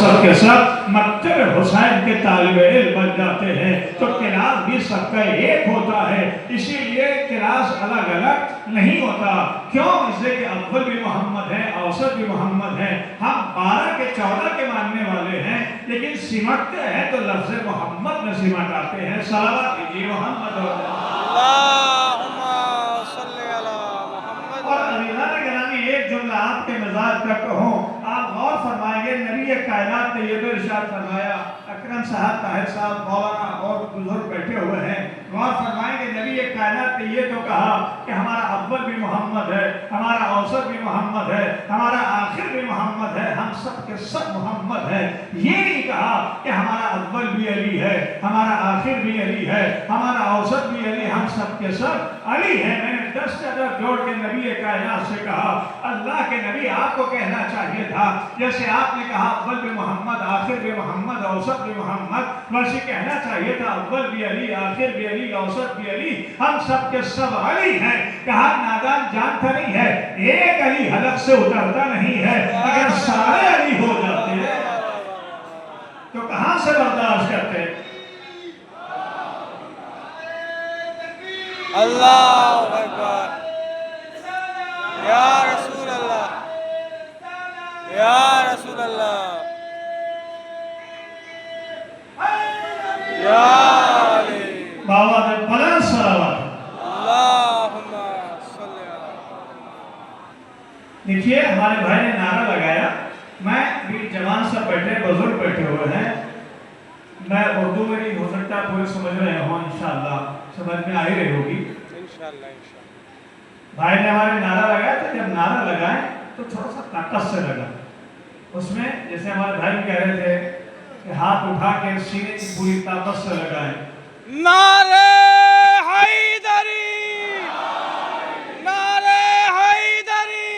سب کے سب مکتب حسین کے طالب علم بن جاتے ہیں تو کلاس بھی سب کا ایک ہوتا ہے، اسی لیے کلاس الگ الگ نہیں ہوتا۔ کیوں؟ اس لیے کہ اول بھی محمد ہے، اوسط بھی محمد ہے، ہم 12 کے 14 کے ماننے والے ہیں، لیکن سمٹتے ہیں تو لفظ محمد میں سمٹ آتے ہیں۔ صلوات کیجیے محمد اللہم صلی علی محمد۔ اور عزیزان گرامی ایک جملہ آپ کے مزاج کا کہوں، آپ غور فرمائیں گے نبی کائنات نے یہ تو ارشاد فرمایا، اکرم صاحب طاہر صاحب مولانا اور بزرگ بیٹھے ہوئے ہیں، غور فرمائیں گے نبی کائنات نے یہ تو کہا کہ ہمارا اول بھی محمد ہے، ہمارا اوسط بھی محمد ہے، ہمارا آخر بھی محمد ہے، ہم سب کے سب محمد ہے۔ یہ نہیں کہا کہ ہمارا اول بھی علی ہے، ہمارا آخر بھی علی ہے، ہمارا اوسط بھی علی، ہم سب کے سب علی ہے۔ میں نے 10 عدد جوڑ کے نبی کائنات سے کہا اللہ کے نبی آپ کو کہنا چاہیے تھا جیسے آپ نے کہا اول بھی محمد، آخر بھی محمد، اوسط بھی محمد، ویسے کہنا چاہیے تھا اول بھی علی، آخر بھی علی، اوسط بھی علی، ہم سب کے سب علی ہیں۔ کہا نادان جانتا نہیں ہے ایک علی حلق سے اترتا نہیں ہے، اگر سارے علی ہو جاتے تو کہاں سے برداشت کرتے؟ اللہ اکبر، یا رسول اللہ، یا رسول اللہ، یا علی، بابا نے بڑا صلوات۔ اللہم صلی علی۔ دیکھیے ہمارے بھائی نے نعرہ لگایا، میں بھی جوان سب بیٹھے بزرگ بیٹھے ہوئے ہیں، میں اردو میں نہیں ہو سکتا پورے سمجھ رہے ہوں، انشاءاللہ سمجھ میں آ ہی رہی ہوگی۔ انشاءاللہ بھائی نے ہمارے نعرہ لگایا تو جب نعرہ لگائیں تو تھوڑا سا طاقت سے لگا، اس میں جیسے ہمارے بھائی کہہ رہے تھے کہ ہاتھ اٹھا کے سینے کی پوری طاقت سے لگائیں۔ نعرہ حیدری، نعرہ حیدری،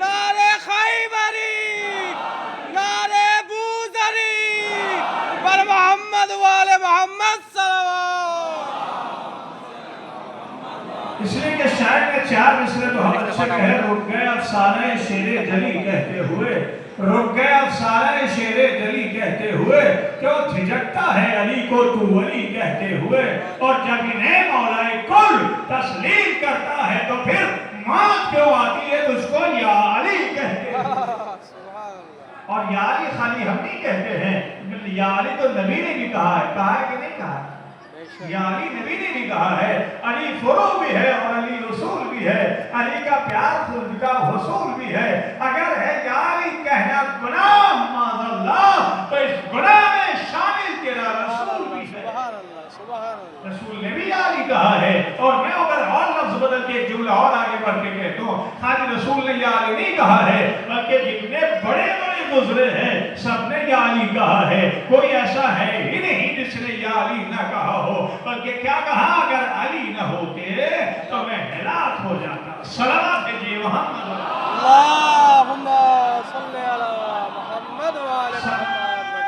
نعرہ خیبری، نعرہ بوذری، بر محمد وآل محمد صلوات۔ اس لیے کہ شاعر نے 4 مصرے بہت اچھے کہے، رک گئے افسانہ شیر جلی کہتے ہوئے، رک گئے افسانہ شیر جلی کہتے ہوئے، کیوں جھجکتا ہے علی کو تو ولی کہتے ہوئے، اور جب انہیں مولا کل تسلیم کرتا ہے تو پھر موت کیوں آتی ہے تجھ کو یا علی کہتے ہوئے۔ اور یا علی خالی ہم نہیں کہتے ہیں، یا علی تو نبی نے بھی کہا ہے کہ نہیں کہا ہے؟ یا علی نبی نے بھی کہا ہے، علی فروع بھی ہے اور علی رسول بھی ہے، علی کا پیار خود کا حصول بھی ہے۔ اگر ہے یا علی کہنا گناہ معاذ اللہ تو اس گناہ میں شامل تیرا رسول بھی ہے۔ رسول نے بھی یا علی کہا ہے، اور میں اگر اور لفظ بدل کے ایک جملہ اور آگے بڑھ کے کہتا ہوں، خالی رسول نے یا علی نہیں کہا ہے بلکہ جتنے بڑے بڑے گزرے ہیں سب نے یا علی کہا ہے، کوئی ایسا ہے ہی نہیں جس نے یا علی نہ کہا ہو، بلکہ کیا کہا اگر علی نہ ہوتے تو میں ہلاک ہو جاتا۔ صلوات کیجیے محمد۔ اللہم صلی علی محمد وآل محمد۔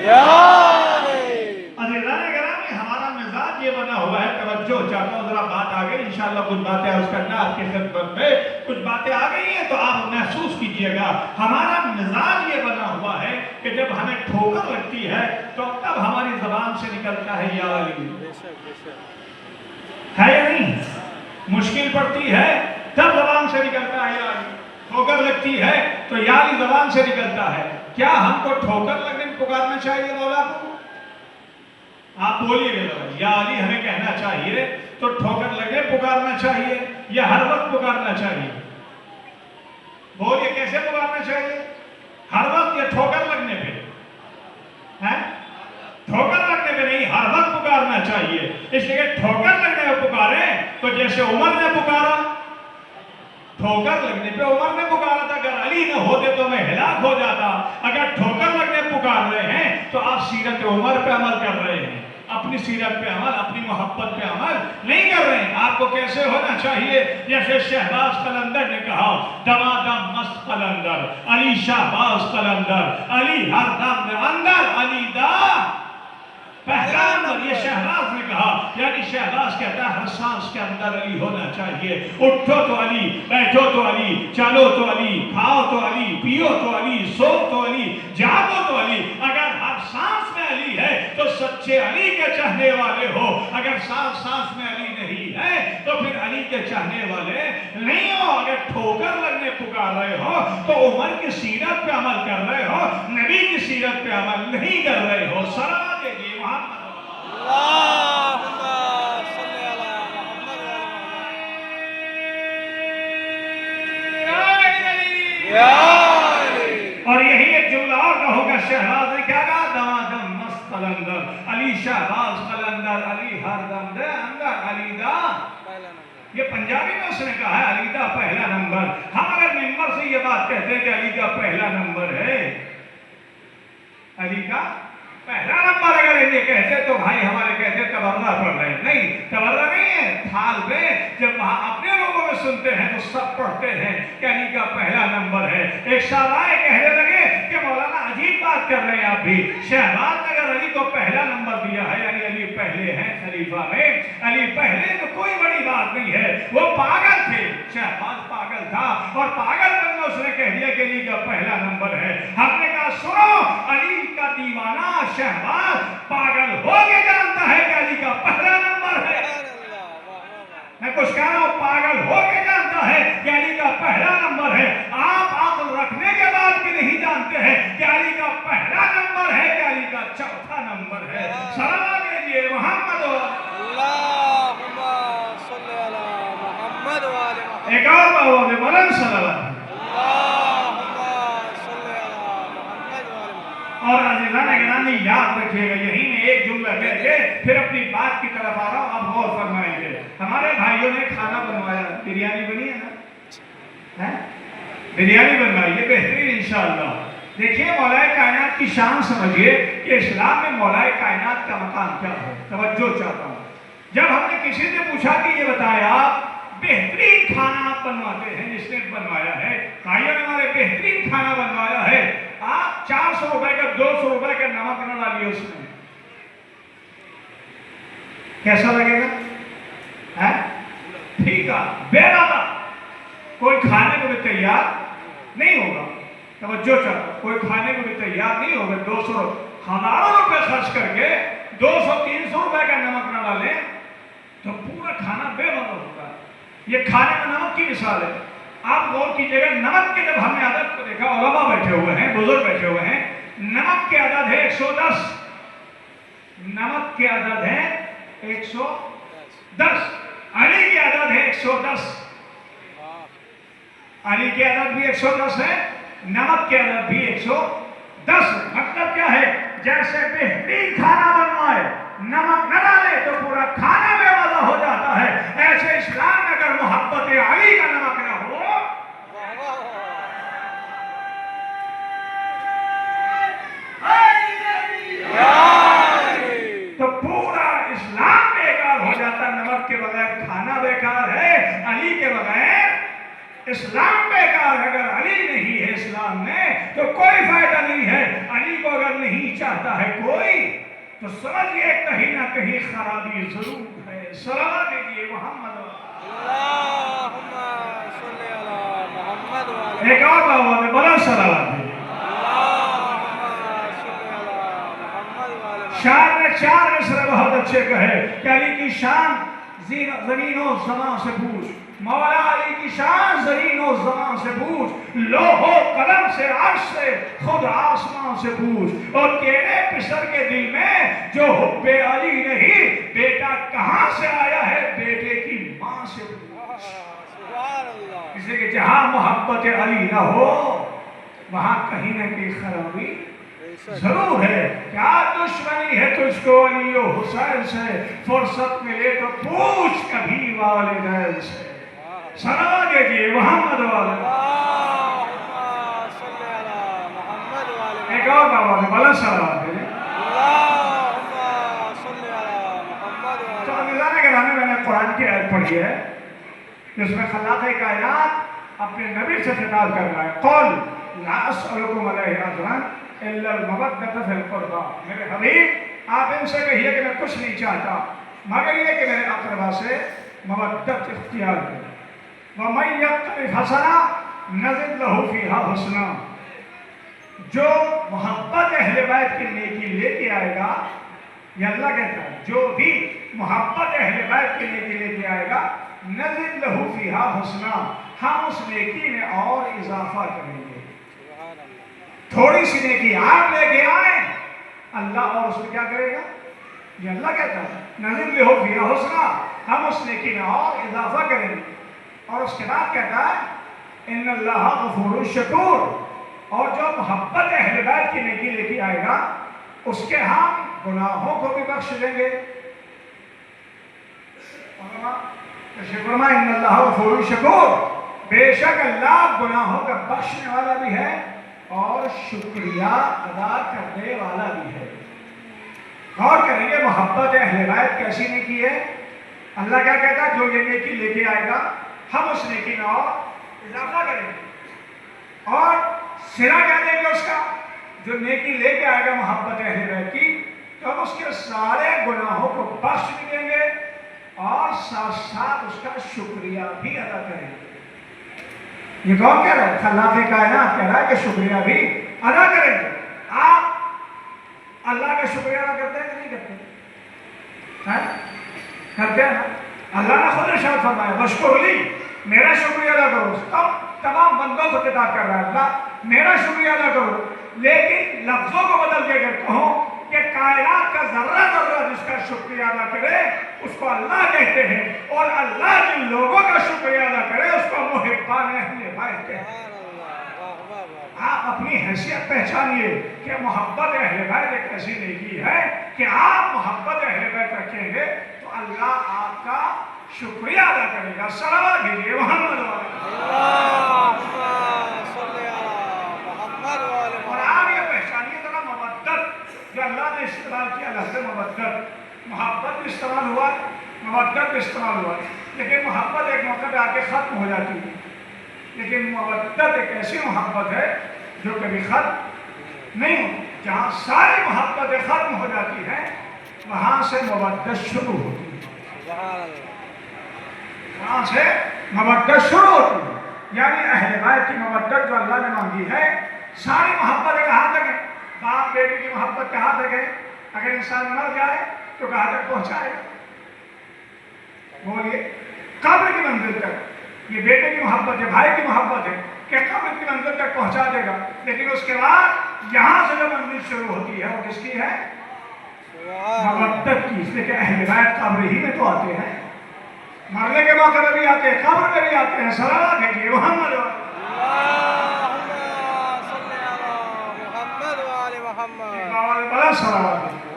یا علی۔ عزیزان گرامی ہمارا مزاج یہ بنا ہوا ہے، توجہ چاہتا ہوں ذرا بات آ گئی، انشاءاللہ کچھ باتیں اس کرنا آپ کی خدمت میں، کچھ باتیں آ گئی ہیں تو آپ محسوس کیجئے گا۔ ہمارا مزاج یہ بنا ہوا ہے کہ جب ہمیں ٹھوکر لگتی ہے تو تب ہماری زبان سے نکلتا ہے یا علی، ہے یا نہیں؟ مشکل پڑتی ہے تب زبان سے نکلتا ہے یا علی، ٹھوکر لگتی ہے تو یا علی زبان سے نکلتا ہے۔ کیا ہم کو ٹھوکر لگنے میں پکارنا چاہیے مولا کو؟ آپ بولیے گا یا علی ہمیں کہنا چاہیے تو ٹھوکر لگے پکارنا چاہیے یا ہر وقت پکارنا چاہیے؟ بولیے کیسے پکارنا چاہیے؟ ہر وقت یا ٹھوکر لگنے پہ؟ ٹھوکر لگنے پہ نہیں، ہر وقت پکارنا چاہیے، اس لیے ٹھوکر لگنے پہ پکاریں تو جیسے عمر نے پکارا، ٹھوکر لگنے پہ عمر نے پکارا تھا، اگر علی نہ ہوتے تو میں ہلاک ہو جاتا۔ اگر ٹھوکر لگنے پکار رہے ہیں تو آپ سیرت عمر پہ عمل کر رہے ہیں، اپنی سیرت پہ عمل، اپنی محبت پہ عمل نہیں کر رہے ہیں۔ آپ کو کیسے ہونا چاہیے؟ جیسے شہباز قلندر نے کہا، دمادم مست قلندر، علی شہباز قلندر، علی ہر دم اندر، علی دا پہلا نمبر یہ شہباز نے کہا، یعنی شہباز کہتا ہے ہر سانس کے اندر علی ہونا چاہیے. اٹھو تو علی، بیٹھو تو علی، چلو تو علی، کھاؤ تو علی، پیو تو علی، سو تو علی، جاگو تو علی. اگر ہر سانس میں علی ہے تو سچے علی کے چاہنے والے ہو. اگر سانس سانس میں علی نہیں ہے تو پھر علی کے چاہنے والے نہیں ہو. اگر ٹھوکر لگنے پکار رہے ہو تو عمر کی سیرت پہ عمل کر رہے ہو، نبی کی سیرت پہ عمل نہیں کر رہے ہو. سلام دیجیے محمد. اللہم صلی علی محمد یا علی. اور یہی ایک جملہ اور کہو گا. شہباز نے کیا کہا؟ دم مست قلندر علی شہباز قلندر علی ہر دم دے اندر علی دا. یہ پنجابی میں اس نے کہا ہے علی دا پہلا نمبر. ہم اگر ممبر سے یہ بات کہتے ہیں کہ علی کا پہلا نمبر ہے، علی کا پہلا نمبر اگر یہ کہتے تو بھائی ہمارے کہتے تبرہ پڑھ رہے ہیں. نہیں، تبرہ نہیں ہے. تھال پہ جب وہاں اپنے لوگوں میں سنتے ہیں تو سب پڑھتے ہیں کہ علی کا پہلا نمبر ہے. ایک شاعر کہنے لگے کہ مولانا عجیب بات کر رہے ہیں آپ بھی. شہباز نے اگر علی کو پہلا نمبر دیا ہے، یعنی علی پہلے ہیں خلیفہ میں، علی پہلے تو کوئی بڑی بات نہیں ہے. وہ پاگل تھے، شہباز پاگل تھا، اور پاگل بن میں اس نے کہہ دیا کہ علی کا پہلا نمبر ہے. ہم نے کہا سنو، علی کا دیوانہ شہباز پاگل ہو کے جانتا ہے کہ علی کا پہلا نمبر ہے. میں کچھ کہہ رہا ہوں، پاگل ہو کے جانتا ہے کہ علی کا پہلا نمبر ہے. آپ عقل رکھنے کے بعد بھی نہیں جانتے ہیں کہ علی کا پہلا نمبر ہے کہ علی کا چوتھا نمبر ہے. سلام دیجیے محمد. اللہم صلی علی محمد و آل محمد. ایک اور بابا میں بلند صلوات. اور عزیزان گرامی یاد رکھیے گا، یہی میں ایک جملہ کہہ کے پھر اپنی بات کی طرف آ رہا ہوں. اب غور فرمائیں گے. ہمارے بھائیوں نے کھانا بنوایا، بریانی بنی ہے نا، بریانی بنوائی ہے بہترین انشاءاللہ. دیکھیے مولا کائنات کی شان سمجھیے کہ اسلام میں مولا کائنات کا مقام کیا ہے. توجہ چاہتا ہوں. جب ہم نے کسی سے پوچھا کہ یہ بتایا آپ بہترین کھانا آپ بنواتے ہیں، جس نے بنوایا ہے، بھائیوں نے ہمارے بہترین کھانا بنوایا ہے، آپ 400 روپے کا 200 روپے کا نمک نہ ڈالیے اس میں، کیسا لگے گا؟ ٹھیک ہے، بے ارادہ کوئی کھانے کو بھی تیار نہیں ہوگا. توجہ چاہتا، کوئی کھانے کو بھی تیار نہیں ہوگا. 200 ہزاروں روپے خرچ کر کے 200-300 روپے کا نمک نہ ڈالیں تو پورا کھانا بے مزہ ہوگا. یہ کھانے میں نمک کی مثال ہے. آپ غور کیجئے گا، نمک کے جب ہم نے عدد کو دیکھا، علماء بیٹھے ہوئے ہیں، بزرگ بیٹھے ہوئے ہیں، نمک کے عدد ہے 110. نمک کے عدد ہے 110. علی کی عدد ہے 110. علی کی عدد بھی 110 ہے، نمک کے عدد بھی 110 ہے. مطلب کیا ہے؟ جیسے بہترین کھانا بنوائے نمک نہ ڈالے تو پورا کھانا بے مزہ ہو جاتا ہے، ایسے اسلام میں اگر محبت علی کا نمک نہ ہو تو پورا اسلام بیکار ہو جاتا. نمک کے بغیر کھانا بیکار ہے، علی کے بغیر اسلام بیکار ہے. اگر علی نہیں ہے اسلام میں تو کوئی فائدہ نہیں ہے. علی کو اگر نہیں چاہتا ہے کوئی تو سمجھئے کہیں نہ کہیں خرابی ضرور ہے. سلام دیجیے محمد. اللہم صلی علی محمد و آل محمد. ایک اور بابا میں بڑا سلام ہے. شاعر نے 4 مصرع بہت اچھے کہے کہ علی کی شان زمین و زمان سے پوچھ. مولا علی کی شان زمین و زمان سے پوچھ، لوح و قلم سے عرش سے خود آسمان سے پوچھ. اور تیرے پسر کے دل میں جو حب علی نہیں، بیٹا کہاں سے آیا ہے بیٹے کی ماں سے پوچھ. اس لیے کہ جہاں محبت علی نہ ہو وہاں کہیں نہ کہیں خرابی ضرور ہے. کیا دشمنی ہے تجھ کو علی و حسین سے؟ فرصت ملے تو پوچھ کبھی والدین سے. سلام دیجیے محمد والے. ایک اور بابا نے بڑا سلام دے. تو عزیزان گرامی میں نے قرآن کی آیت پڑھی ہے جس میں خلاق کائنات اپنے نبی سے خطاب کر رہا ہے. قل لا اسألکم علیہ اجرا الا المودۃ فی القربى. میرے حبیب آپ ان سے کہیے کہ میں کچھ نہیں چاہتا مگر یہ کہ میرے اقربا سے مودت اختیار کریں۔ وَمَن يَقْتَرِفْ حَسَنًا نَزِدْ لَهُ فِيهَا حُسْنًا، جو محبت اہل بیت کی نیکی لے کے آئے گا، یہ اللہ کہتا ہے جو بھی محبت اہل بیت کی نیکی لے کے آئے گا، نَزِدْ لَهُ فِيهَا حُسْنًا، ہم اس نیکی میں اور اضافہ کریں گے۔ تھوڑی سی نیکی آپ لے کے آئیں، اللہ اور اس میں کیا کرے گا؟ یہ اللہ کہتا ہے نَزِدْ لَهُ فِيهَا حُسْنًا، ہم اس نیکی میں اور اضافہ کریں گے۔ اور اس کے بعد کہتا ہے ان اللہ غفور شکور، اور جو محبت اہل بیت کی نیکی لے کے آئے گا اس کے ہم گناہوں کو بھی بخش دیں گے۔ ان اللہ غفور شکور، بے شک اللہ گناہوں کا بخشنے والا بھی ہے اور شکریہ ادا کرنے والا بھی ہے۔ غور کریں گے محبت اہل بیت کیسی نیکی ہے۔ اللہ کیا کہتا ہے جو یہ نیکی لے کے آئے گا ہم اس نیکی میں اور اضافہ کریں گے، اور سرا کیا دیں گے اس کا؟ جو نیکی لے کے آئے گا محبت اہل بیت کی تو ہم اس کے سارے گناہوں کو بخش بھی دیں گے اور ساتھ ساتھ اس کا شکریہ بھی ادا کریں گے۔ یہ کون کہہ رہا ہے؟ خلاق کائنات کہہ رہا ہے کہ شکریہ بھی ادا کریں گے۔ آپ اللہ کا شکریہ ادا کرتے ہیں کہ نہیں کرتے؟ کرتے ہیں نا؟ اللہ نے خود ارشاد فرمایا وشکر لی، میرا شکریہ ادا کرو۔ تمام بندوں کو خطاب کر رہا ہے اللہ میرا شکریہ ادا کرو، لیکن لفظوں کو بدل کے اگر کہوں کہ کائنات کا ذرہ ذرہ جس کا شکریہ ادا کرے اس کو اللہ کہتے ہیں، اور اللہ جن لوگوں کا شکریہ ادا کرے اس کو محبان اہل بیت کہتے ہیں۔ آپ اپنی حیثیت پہچانیے کہ محبت اہل بیت ایک ایسی نیکی ہے کہ آپ محبت اہل بیت رکھیں گے تو اللہ آپ کا شکریہ ادا کرے گا۔ صلوات بھیجیے محمد اور آپ یہ پہچانیے ذرا مودت جو اللہ نے استعمال کیا، لفظ مودت، محبت بھی استعمال ہوا ہے، مودت بھی استعمال ہوا ہے، لیکن محبت ایک موقع پہ آ کے ختم ہو جاتی ہے، لیکن مودت ایک ایسی محبت ہے جو کبھی ختم نہیں ہوتی۔ جہاں ساری محبتیں ختم ہو جاتی ہیں وہاں سے مودت شروع ہوتی ہے، وہاں سے مودت شروع ہوتی ہے۔ یعنی اہل بیت کی مودت جو اللہ نے مانگی ہے، ساری محبتیں کہاں تک ہیں؟ باپ بیٹی کی محبت کہاں تک ہے؟ اگر انسان مر جائے تو کہاں تک پہنچائے گا؟ بولیے، قبر کی منزل تک۔ یہ بیٹے کی محبت ہے، بھائی کی محبت ہے کہ قبر کی منزل تک پہنچا دے گا، لیکن اس کے بعد یہاں سے جو منزل شروع ہوتی ہے وہ کس کی ہے؟ مودت کی۔ اس لیے کہ اہل بیت قبر ہی میں تو آتے ہیں، مرنے کے موقع میں بھی آتے ہیں، قبر میں بھی آتے ہیں۔ صلوات بھیجیے محمد بڑا صلوات بھیجیے۔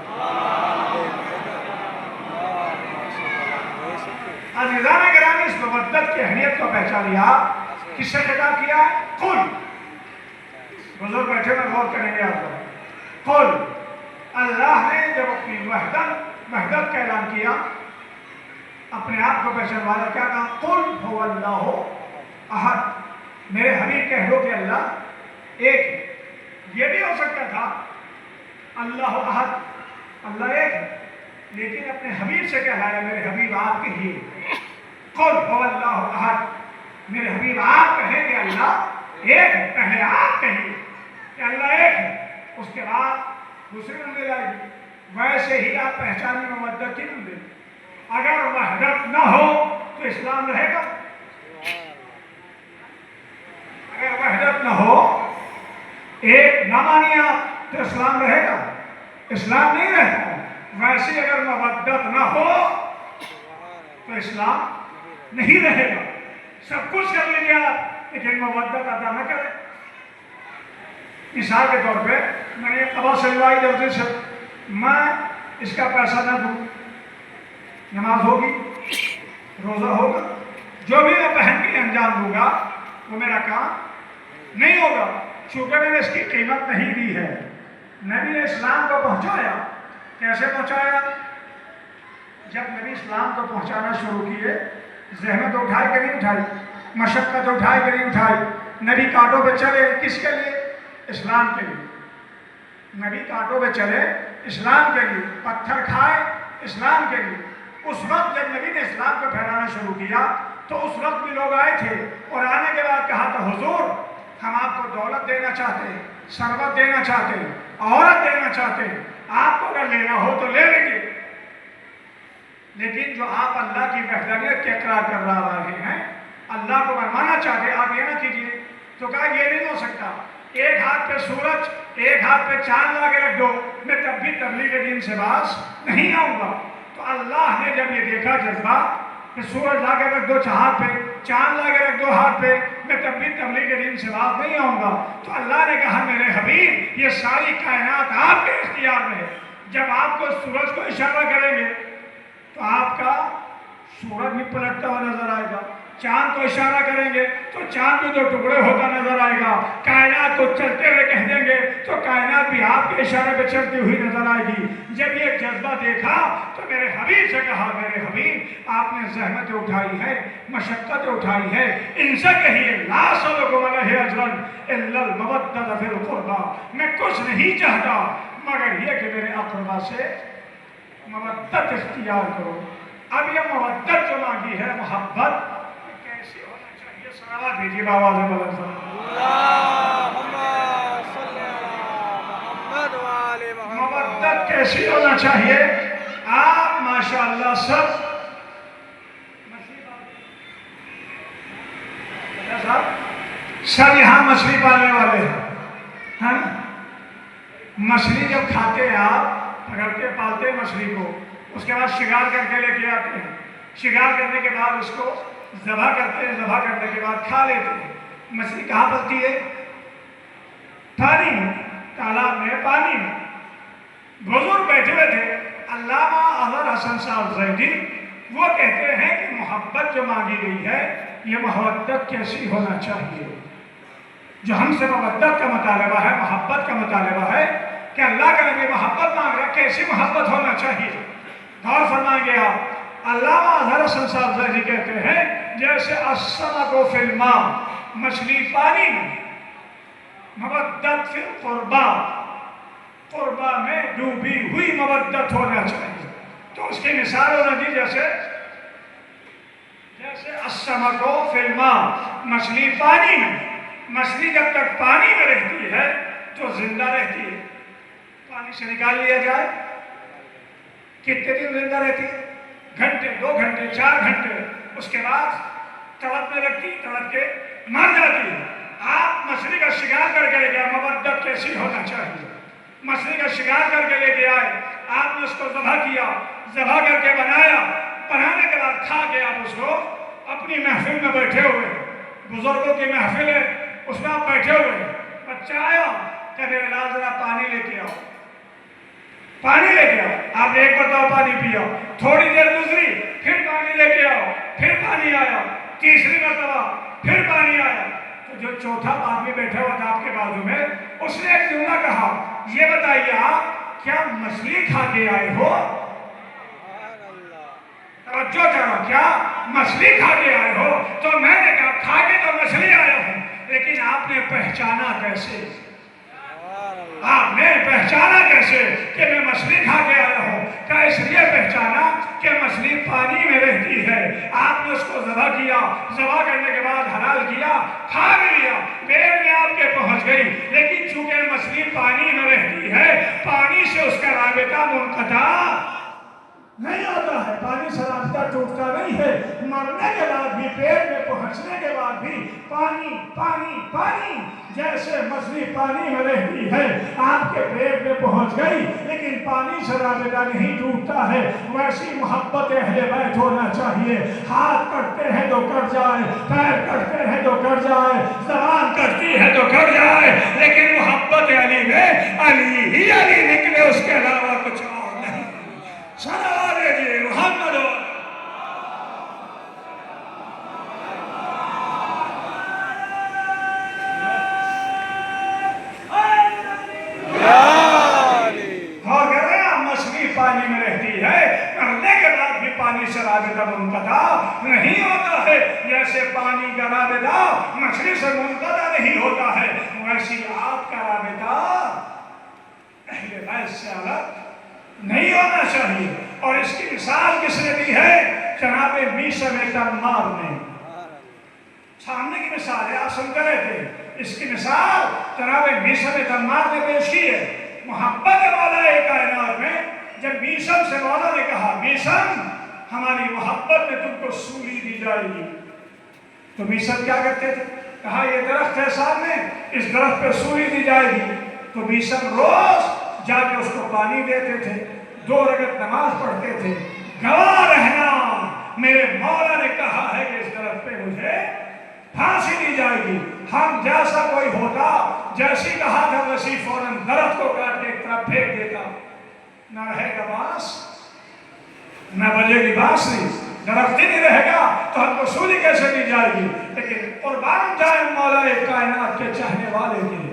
عزیزان گرامی، اس مودت کی اہمیت کو پہچانیے۔ آپ کس سے خطاب کیا ہے؟ قل، بزرگ بیٹھے میں غور کریں گے آپ کو۔ قل، اللہ نے جب اپنی وحدت کا اعلان کیا، اپنے آپ کو پہچانوانا کیا کہا؟ قل هو اللہ احد، میرے حبیب کہہ دو کہ اللہ ایک ہے۔ یہ بھی ہو سکتا تھا اللہ احد، اللہ ایک ہے، لیکن اپنے حبیب سے کہلایا میرے حبیب آپ کہیے قل هو اللہ احد، میرے حبیب آپ کہیں کہ اللہ ایک ہے۔ پہلے آپ کہیے کہ اللہ ایک ہے، اس کے بعد دوسری منزل آئے گی۔ ویسے ہی آپ پہچانی مودت کی منزل۔ اگر وحدت نہ ہو تو اسلام رہے گا؟ اگر وحدت نہ ہو، ایک نہ مانی آپ تو اسلام رہے گا؟ اسلام نہیں رہتا۔ ویسے اگر مودت نہ ہو تو اسلام نہیں رہے گا۔ سب کچھ کر لیجیے آپ لیکن مودت ادا نہ کریں۔ مثال کے طور پہ میں یہ قبا سلوائی جلدی سے میں اس کا پیسہ نہ دوں، نماز ہوگی، روزہ ہوگا، جو بھی میں بہن کے لیے انجام دوں گا وہ میرا کام نہیں ہوگا، چونکہ میں نے اس کی قیمت نہیں دی ہے۔ نبی نے اسلام کو پہنچایا، کیسے پہنچایا؟ جب نبی اسلام کو پہنچانا شروع کیے، زحمت اٹھائی کہ نہیں اٹھائی؟ مشقت اٹھائی کہ نہیں اٹھائی؟ نبی کانٹوں پہ چلے، کس کے لیے؟ اسلام کے لیے۔ نبی کانٹوں پہ چلے اسلام کے لیے، پتھر کھائے اسلام کے لیے۔ اس وقت جب نبی نے اسلام کو پھیلانا شروع کیا تو اس وقت بھی لوگ آئے تھے، اور آنے کے بعد کہا تھا حضور ہم آپ کو دولت دینا چاہتے ہیں، ثروت دینا چاہتے ہیں، عورت دینا چاہتے ہیں، آپ کو اگر لینا ہو تو لے لیجیے، لیکن جو آپ اللہ کی وحدانیت کے اقرار کر رہے ہیں، اللہ کو منوانا چاہتے ہیں، آپ یہ نہ کیجیے۔ تو کہا یہ نہیں ہو سکتا، ایک ہاتھ پہ سورج ایک ہاتھ پہ چاند لا کے رکھ دو، میں تب بھی تبلیغ دین سے باز نہیں آؤں گا۔ تو اللہ نے جب یہ دیکھا جذبہ کہ سورج لا کے رکھ دو ہاتھ پہ، چاند لا کے رکھ دو ہاتھ پہ، میں تب بھی تبلیغ دین سے باز نہیں آؤں گا، تو اللہ نے کہا میرے حبیب یہ ساری کائنات آپ کے اختیار میں ہے، جب آپ کو سورج کو اشارہ کریں گے تو آپ کا سورج بھی پلٹتا ہوا نظر آئے گا، چاند کو اشارہ کریں گے تو چاند بھی دو ٹکڑے ہوتا نظر آئے گا، کائنات کو چلتے ہوئے کہہ دیں گے تو کائنات بھی آپ کے اشارے پہ چلتی ہوئی نظر آئے گی۔ جب یہ جذبہ دیکھا تو میرے حبیب سے کہا میرے حبیب آپ نے زحمتیں اٹھائی ہے، مشقتیں اٹھائی ہے، ان سے کہیے لا اسألکم علیہ اجرا الا المودۃ فی القربی، میں کچھ نہیں چاہتا مگر یہ کہ میرے اقربا سے مودت اختیار کرو۔ اب یہ مودت جو مانگی ہے، محبت کیسی ہونا چاہیے؟ صلوات دیجیے بآواز بلند۔ اللہم صلی علی محمد وآل محمد۔ مودت کیسی ہونا چاہیے؟ آپ ماشاءاللہ سب یہاں مچھلی پالنے والے ہیں، مچھلی جب کھاتے ہیں آپ پکڑتے پالتے ہیں مچھلی کو، اس کے بعد شکار کر کے لے کے آتے ہیں، شکار کرنے کے بعد اس کو ذبح کرتے ہیں، ذبح کرنے کے بعد کھا لیتے ہیں۔ مچھلی کہاں پلتی ہے؟ پانی میں، تالاب میں، پانی میں۔ بزرگ بیٹھے ہوئے تھے، علامہ اظہر حسن صاحب زیدی، وہ کہتے ہیں کہ محبت جو مانگی گئی ہے یہ محبت کیسی ہونا چاہیے؟ جو ہم سے محبت کا مطالبہ ہے، محبت کا مطالبہ ہے کہ اللہ کا نبی محبت مانگ رہا ہے، کیسی محبت ہونا چاہیے؟ غور فرمائیں گے آپ، علامہ اظہر حسن صاحب زیدی کہتے ہیں جیسے السمک فی الماء، مچھلی پانی میں، مودت فی القربی، قربہ میں ڈوبی ہوئی مودت ہونا چاہیے۔ تو اس کی مثال ہونا چاہیے جیسے السمک فی الماء، مچھلی پانی میں، مچھلی جب تک پانی میں رہتی ہے تو زندہ رہتی ہے، پانی سے نکال لیا جائے کتنے دن زندہ رہتی ہے؟ گھنٹے، 2 گھنٹے، 4 گھنٹے، اس کے بعد تڑپنے لگتی، تڑپ کے مر جاتی ہے۔ آپ مچھلی کا شکار کر کے لے گئے، مودت کیسی ہونا چاہیے؟ مچھلی کا شکار کر کے لے کے آئے، آپ نے اس کو ذبح کیا، ذبح کر کے بنایا، بنانے کے بعد کھا کے آپ اس کو اپنی محفل میں بیٹھے ہوئے، بزرگوں کی محفل ہے اس میں آپ بیٹھے ہوئے، بچہ آیا کہ میرے لال ذرا پانی لے کے آؤ، پانی لے کے آؤ، آپ نے ایک مرتبہ پانی پیا، تھوڑی دیر گزری پھر پانی لے کے آؤ، پھر پانی آیا، تیسری مرتبہ پھر پانی آیا، تو جو چوتھا آدمی بیٹھا ہوا تھا آپ کے بازو میں، اس نے ایک جملہ کہا، یہ بتائیے آپ کیا مچھلی کھا کے آئے ہو؟ توجہ کرو، کیا مچھلی کھا کے آئے ہو؟ تو میں نے کہا کھا کے تو مچھلی آیا ہوں، لیکن آپ نے پہچانا کیسے؟ آپ نے پہچانا کیسے کہ میں مچھلی کھا کے آیا ہوں؟ کیا اس لیے پہچانا کہ مچھلی پانی میں رہتی ہے، آپ نے اس کو ذبح کیا، ذبح کرنے کے بعد حلال کیا، کھا بھی لیا، پیٹ میں آپ کے پہنچ گئی، لیکن چونکہ مچھلی پانی میں رہتی ہے، پانی سے اس کا رابطہ منقطع نہیں ہوتا ہے، پانی سے رابطہ ٹوٹتا نہیں ہے، مرنے کے بعد بھی، پیٹ میں پہنچنے کے بعد بھی پانی پانی پانی، جیسے مچھلی پانی میں رہتی ہے، آپ کے پیٹ میں پہنچ گئی لیکن پانی سے رابطہ نہیں ٹوٹتا ہے، ویسی محبت اہل بیت ہونا چاہیے۔ ہاتھ کٹتے ہیں تو کٹ جائے، پیر کٹتے ہیں تو کٹ جائے، زبان کٹتی ہے تو کٹ جائے، لیکن محبت علی میں علی ہی علی نکلے، اس کے علاوہ کچھ اور نہیں۔ صلوات دیجیے محمد۔ اور کہہ رہے ہیں مچھلی پانی میں رہتی ہے، مرنے کے بعد بھی پانی سے رابطہ منقطع نہیں ہوتا ہے، جیسے پانی کا رابطہ مچھلی سے منقطع نہیں ہوتا ہے، ویسی آپ کا رابطہ اس سے الگ نہیں ہونا چاہیے. اور اس کی مثال کس نے دی ہے؟ جناب میثم تمار نے. سامنے کی مثال ہے، آپ سمجھ رہے تھے. اس کی مثال جناب میثم تمار نے پیش کی ہے. محبت مولا کائنات میں جب میثم سے مولا نے کہا میثم ہماری محبت میں تم کو سولی دی جائے گی، تو میثم کیا کرتے تھے؟ کہا یہ درخت ہے سامنے، اس درخت پہ سولی دی جائے گی. تو میثم روز جا کے اس کو پانی دیتے تھے، 2 رکعت نماز پڑھتے تھے. گواہ رہنا میرے مولا نے کہا ہے کہ اس درخت پہ مجھے پھانسی دی جائے گی. ہم جیسا کوئی ہوتا، جیسی کہا تھا ویسی فوراً درخت کو کاٹ کے ایک طرف پھینک دیتا. نہ رہے گا بانس، نہ بجے گی بانسری، درخت ہی نہیں رہے گا تو ہم کو سولی کیسے دی جائے گی؟ لیکن قربان جائے مولا کائنات کے چاہنے والے کے،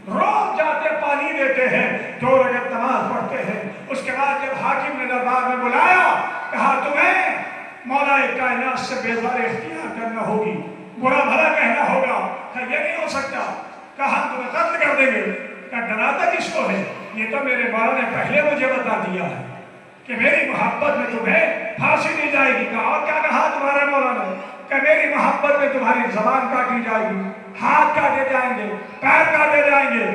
روز جاتے پانی دیتے ہیں، 2 رکعت نماز پڑھتے ہیں. اس کے بعد جب حاکم نے دربار میں بلایا، کہا تمہیں مولا کائنات سے بیزاری اختیار کرنا ہوگی، برا بھلا کہنا ہوگا. کہا یہ نہیں ہو سکتا. کہا ہم تمہیں قتل کر دیں گے. کہا ڈراتا کس کو ہے؟ یہ تو میرے مولا نے پہلے مجھے بتا دیا ہے کہ میری محبت میں تمہیں پھانسی دی جائے گی. کہا اور کیا کہا تمہارے مولا نے؟ کہ میری محبت میں تمہاری زبان کاٹی جائے گی، ہاتھ کاٹے جائیں گے، پیر کاٹے جائیں گے.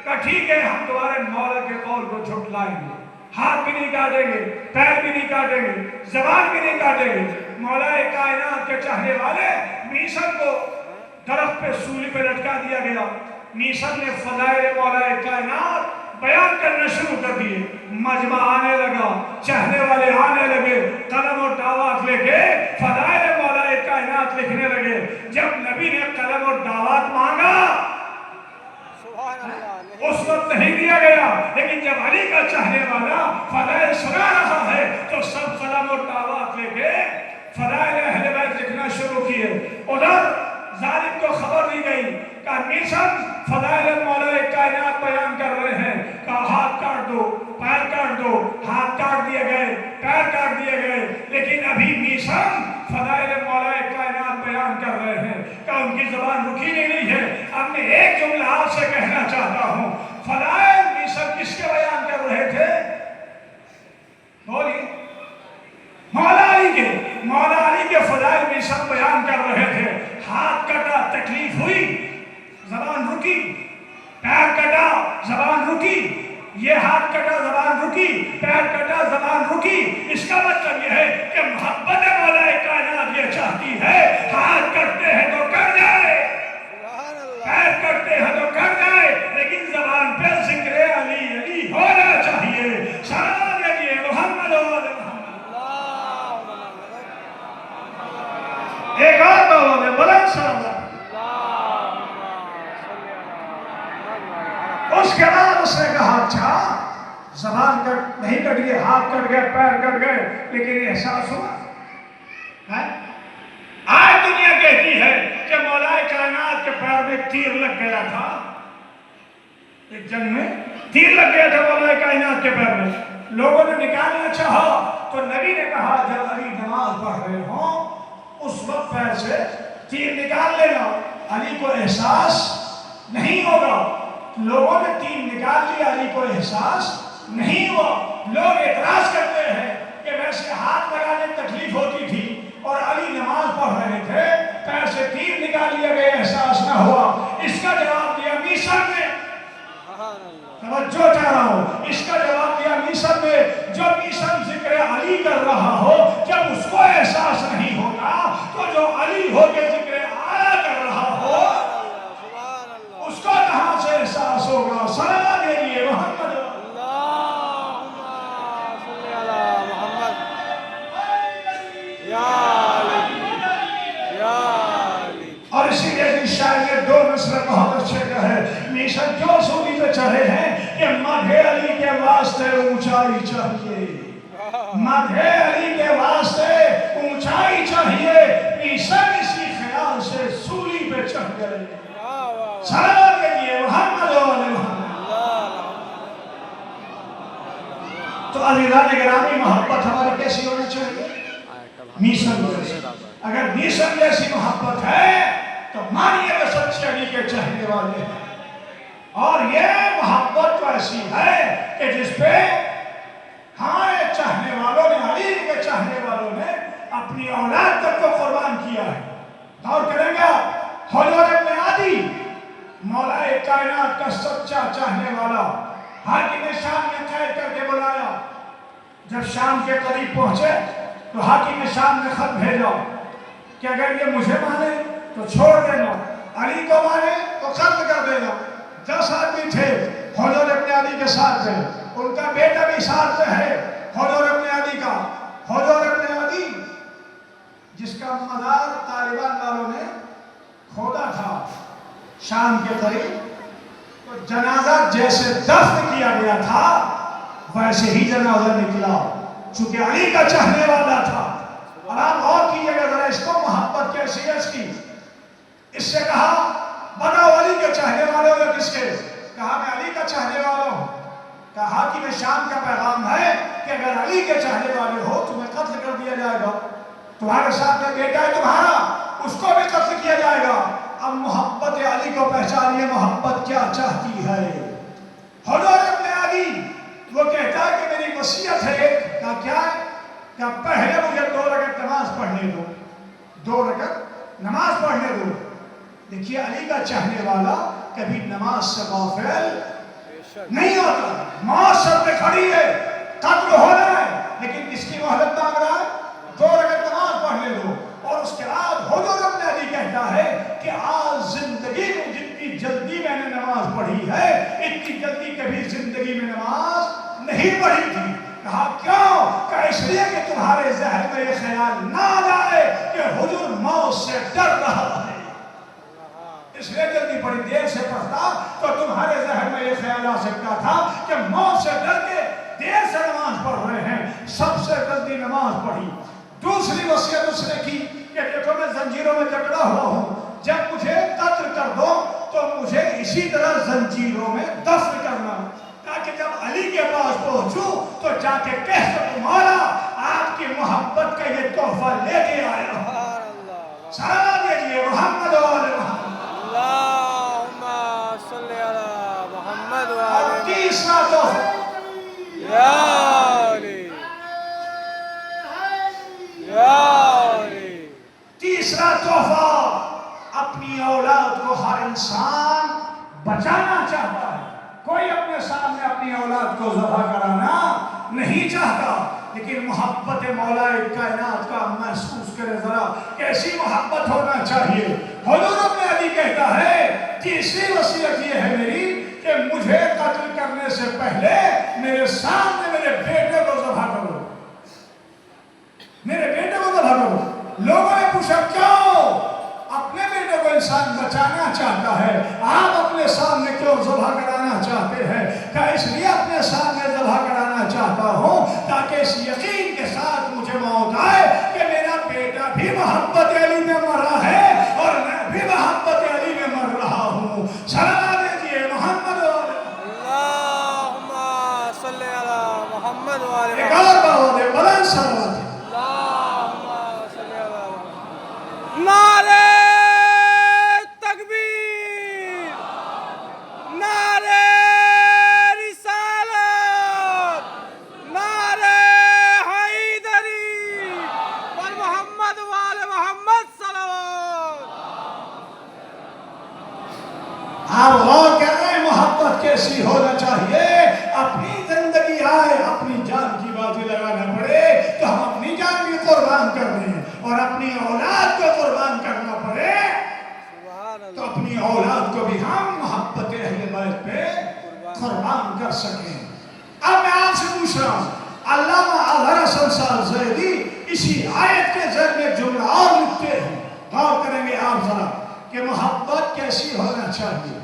کہا ٹھیک ہے، ہم تمہارے مولا کے قول کو جھٹلائیں گے، ہاتھ بھی نہیں کاٹیں گے، پیر بھی نہیں کاٹیں گے، زبان بھی نہیں کاٹیں گے. مولا کائنات کے چاہنے والے میثم کو درخت پہ سولی پہ لٹکا دیا گیا. میثم نے فضائل مولا کائنات بیان کرنا شروع کر دیے. مجمع آنے لگا، چاہنے والے آنے لگے، قلم اور دعوات لے کے فضائل مولا کائنات لکھنے لگے. جب نبی نے قلم اور دعوات مانگا اس وقت نہیں دیا گیا، لیکن جب علی کا چاہنے والا فضائل سنا رہا ہے تو سب قلم اور دعوات لے کے فضائل اہل بیت لکھنا شروع کیے. ادھر ظالم کو خبر دی گئی کہ میثم فضائل مولا کائنات بیان کر رہے ہیں. کہا ہاتھ کاٹ دو، پیر کاٹ دو. ہاتھ کاٹ دیے گئے، پیر کاٹ دیے گئے، لیکن ابھی میثم فضائل مولا کائنات بیان کر رہے ہیں. کہ ان کی زبان رکی نہیں ہے. اب میں ایک جملہ آپ سے کہنا چاہتا ہوں، فضائل میثم کس کے بیان کر رہے تھے؟ بولیے. مولا علی کے. مولا علی کے فضائل میثم بیان کر رہے تھے. ہاتھ کٹا، تکلیف ہوئی، زبان رکی. پیر کٹا، زبان رکی. یہ ہاتھ کٹا، زبان رکی. پیر کٹا، زبان رکی. اس کا مطلب یہ ہے کہ محبت مولا کائنات یہ چاہتی ہے ہاتھ کٹتے ہیں تو کٹ جائے، پیر کٹتے ہیں تو کٹ جائے، لیکن زبان پہ ذکر علی علی ہونا چاہیے. سلام علیہ محمد و علی محمد. ایک اور دعویٰ میں بلند سلام. اس کے بعد اس نے کہا اچھا زبان کٹ نہیں کٹ گئی، ہاتھ کٹ گئے، پیر کٹ گئے، لیکن احساس ہوا. آج دنیا کہتی ہے کہ مولا کائنات کے پیر میں تیر لگ گیا تھا، ایک جنگ میں تیر لگ گیا تھا مولا کائنات کے پیر میں. لوگوں نے نکالنا چاہا تو نبی نے کہا جب علی نماز پڑھ رہے ہوں اس وقت پیر سے تیر نکال لینا، علی کو احساس نہیں ہوگا. لوگوں نے تیر نکال لیا، علی کو احساس نہیں ہوا. لوگ اعتراض کرتے ہیں کہ ویسے ہاتھ لگانے تکلیف ہوتی تھی اور علی نماز پڑھ رہے تھے، پیر سے تیر نکال لیا گیا، احساس نہ ہوا. اس کا جواب دیا میثم نے. توجہ چاہ رہا ہوں، اس کا جواب دیا میثم نے. جو میثم ذکر علی کر رہا ہو جب اس کو احساس نہیں ہوگا تو جو علی ہو کے ذکر اعلیٰ کر رہا ہو اس کو کہاں سے احساس ہوگا؟ سلام علیہ محمد. اور اسی لیے اس شاعر نے 2 مصرع بہت اچھے کہے. میثم کیوں سولی پہ چڑھے ہیں کہ مدح علی کے واسطے اونچائی چاہیے، مدح علی کے واسطے اونچائی چاہیے. میثم اسی خیال سے سولی پہ چڑھ گئے. سلام کہیے محمد و علی محمد. تو عزیزان گرامی محبت ہماری کیسی ہونی چاہیے؟ میثم جیسی. اگر میثم جیسی محبت ہے تو مانیے وہ سچے علی کے چاہنے والے ہیں. اور یہ محبت تو ایسی ہے کہ جس پہ ہمارے چاہنے والوں نے، علی کے چاہنے والوں نے اپنی اولاد تک کو قربان کیا ہے۔ غور کریں گے آپ، حضور ابن عدی مولا کائنات کا سچا چاہنے والا، حاکم شام نے قید کر کے بلایا۔ جب شام کے قریب پہنچے تو حاکم شام نے خط بھیجا کہ اگر یہ مجھے مانے تو چھوڑ دینا، علی کو مانے تو قتل کر دینا۔ 10 آدمی تھے حضور ابن عدی کے ساتھ تھے، ان کا بیٹا بھی ساتھ ہے حضور ابن عدی کا۔ حضور ابن عدی جس کا مزار طالبان والوں نے کھودا تھا شام کے قریب، تو جنازہ جیسے دفن کیا گیا تھا ویسے ہی جنازہ نکلا، چونکہ علی کا چاہنے والا تھا۔ اور آپ غور کیجئے گا ذرا، اس کو محبت کیسی ہے اس کی۔ اس سے کہا بتاؤ علی کے چاہنے والے ہو یا کس کے؟ کہا میں علی کا چاہنے والا ہوں۔ کہا حاکم شام کا پیغام ہے کہ اگر علی کے چاہنے والے ہو تمہیں قتل کر دیا جائے گا، تمہارے ساتھ میں بیٹا ہے تمہارا، اس کو بھی قتل کیا جائے گا۔ اب محبت علی کو پہچانیے، محبت کیا چاہتی ہے۔ حضور ابن عدی وہ کہتا ہے کہ میری وصیت ہے ایک، کہا کیا ہے؟ کہ پہلے مجھے 2 رکعت نماز پڑھنے دو، 2 رکعت نماز پڑھنے دو۔ دیکھیے علی کا چاہنے والا کبھی نماز سے غافل نہیں ہوتا۔ موت سر پہ کھڑی ہے، قتل ہونا ہے، لیکن کس کی مہلت مانگ رہا ہے؟ 2 رکعت نماز پڑھنے دو۔ اور اس کے بعد حضور ابن عدی کہتا ہے کہ آج زندگی میں جتنی جلدی میں نے نماز پڑھی ہے اتنی جلدی کبھی زندگی میں نماز نہیں پڑھی تھی۔ کہا کیوں؟ کہ اس لیے کہ تمہارے ذہن میں یہ خیال نہ آ جائے کہ حضور موت سے ڈر رہا ہے، اس لیے جلدی پڑھی۔ دیر سے پڑھتا تو تمہارے ذہن میں یہ خیال آ سکتا تھا کہ موت سے ڈر کے دیر سے نماز پڑھ رہے ہیں، سب سے جلدی نماز پڑھی۔ دوسری وصیت اس نے کی کہ دیکھو میں زنجیروں میں جکڑا ہوا ہوں، جب مجھے قتل کر دو تو مجھے اسی طرح زنجیروں میں دفن کرنا، تاکہ جب علی کے پاس پہنچوں تو جا کے کہہ سکوں مولا آپ کی محبت کا یہ تحفہ لے کے آیا ہوں۔ سلام دیجیے محمد و آل محمد۔ اللہم صلی علی محمد و آل اور تیسرا تحفہ، یا علی، یا علی۔ تیسرا تحفہ، اپنی اولاد کو ہر انسان بچانا چاہتا ہے۔ کوئی اپنے سامنے اپنی اولاد کو ذبح کرانا نہیں چاہتا، لیکن محبت مولا کائنات کا محسوس کرے ذرا، کیسی محبت ہونا چاہیے۔ حضور ابن عدی کہتا ہے تیسری وصیت یہ ہے میری کہ مجھے قتل کرنے سے پہلے میرے سامنے میرے بیٹے کو ذبح کرو، میرے بیٹے کو ذبح کرو۔ لوگوں نے پوچھا کیوں؟ اپنے بیٹے کو انسان بچانا چاہتا ہے، آپ اپنے سامنے کیوں ذبح کرانا چاہتے ہیں؟ کہ اس لیے اپنے سامنے ذبح کرانا چاہتا ہوں تاکہ اس یقین کے ساتھ مجھے موت آئے کہ میرا بیٹا بھی محبت علی میں مرا ہے اور میں بھی محبت علی میں مر رہا ہوں۔ سلام دیجیے محمد و آل محمد۔ اللہم صلی علی محمد و آل ایک محمد۔ اور بات ہے، بلند صلوات۔ اللہم صلی علی محمد۔ نعرہ تکبیر، نعرہ رسالت، نعرہ حیدری، اور محمد و آل محمد صلوات۔ آپ غور کر رہے ہیں محبت کیسی ہونا چاہیے۔ اپنی زندگی آئے اپنی جان کی بازی لگانا پڑے تو ہم اپنی جان بھی قربان کر دیں، اور اپنی اولاد کو قربان کرنا پڑے تو اپنی اولاد کو بھی ہم محبت اہل بیت پہ قربان کر سکیں۔ اب میں آپ سے پوچھ رہا ہوں، علامہ اظہر حسن صاحب زیدی اسی آیت کے ذیل میں جملہ اور لکھتے ہیں، غور کریں گے آپ ذرا کہ محبت کیسی ہونا چاہیے۔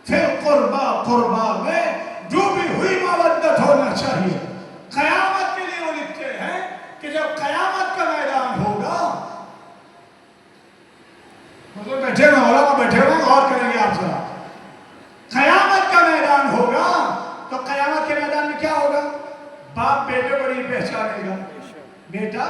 پھر قربا میں ڈوبی ہوئی مودت ہونا چاہیے۔ قیامت کے لیے وہ لکھتے ہیں کہ جب قیامت کا میدان ہوگا، حضور بیٹھے ہوئے علماء بیٹھے ہوئے غور کریں گے آپ ذرا، قیامت کا میدان ہوگا تو قیامت کے میدان میں کیا ہوگا؟ باپ بیٹے کو نہیں پہچانے گا، بیٹا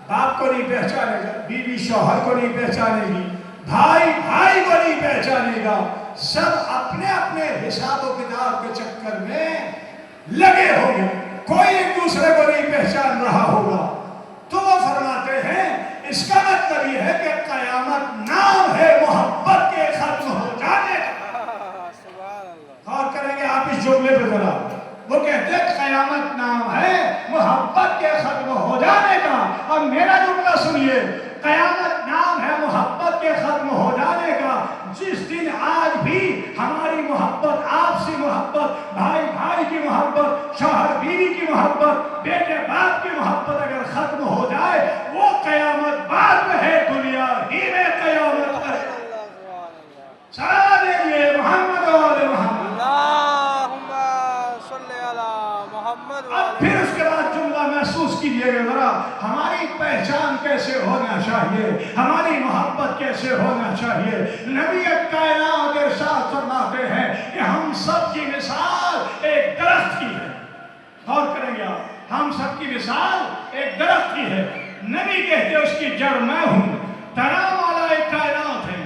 باپ کو نہیں پہچانے گا، بیوی شوہر کو نہیں پہچانے گی، بھائی بھائی کو نہیں پہچانے گا، سب اپنے اپنے حساب و کتاب کے چکر میں لگے ہوں گے، کوئی ایک دوسرے کو نہیں پہچان رہا ہوگا۔ تو وہ فرماتے ہیں اس کا مطلب یہ ہے کہ قیامت نام ہے محبت کے ختم ہو جانے کا۔ غور کریں گے آپ اس جملے پہ ذرا، وہ کہتے ہیں قیامت نام ہے محبت کے ختم ہو جانے کا، اور میرا جملہ سنیے، قیامت نام ہے محبت کے ختم ہو جانے کا۔ جس دن آج بھی ہماری محبت، آپسی محبت، بھائی بھائی کی محبت، شوہر بیوی کی محبت، بیٹے باپ کی محبت اگر ختم ہو جائے، وہ قیامت بعد میں ہے، دنیا ہی میں قیامت ہے۔ سلام دیجئے محمد و آل محمد۔ اللہم صلی علی محمد و اب آل پھر اس کے بعد جملہ محسوس کیجئے گا ذرا، ہماری پہچان کیسے ہونا چاہیے، ہماری محبت کیسے ہونا چاہیے۔ نبی کائنات ارشاد فرماتے ہیں کہ ہم سب کی مثال ایک درخت کی ہے۔ غور کریں گے آپ، ہم سب کی مثال ایک درخت کی ہے۔ نبی کہتے ہیں اس کی جڑ میں ہوں، تنا والا ایک کائنات ہے،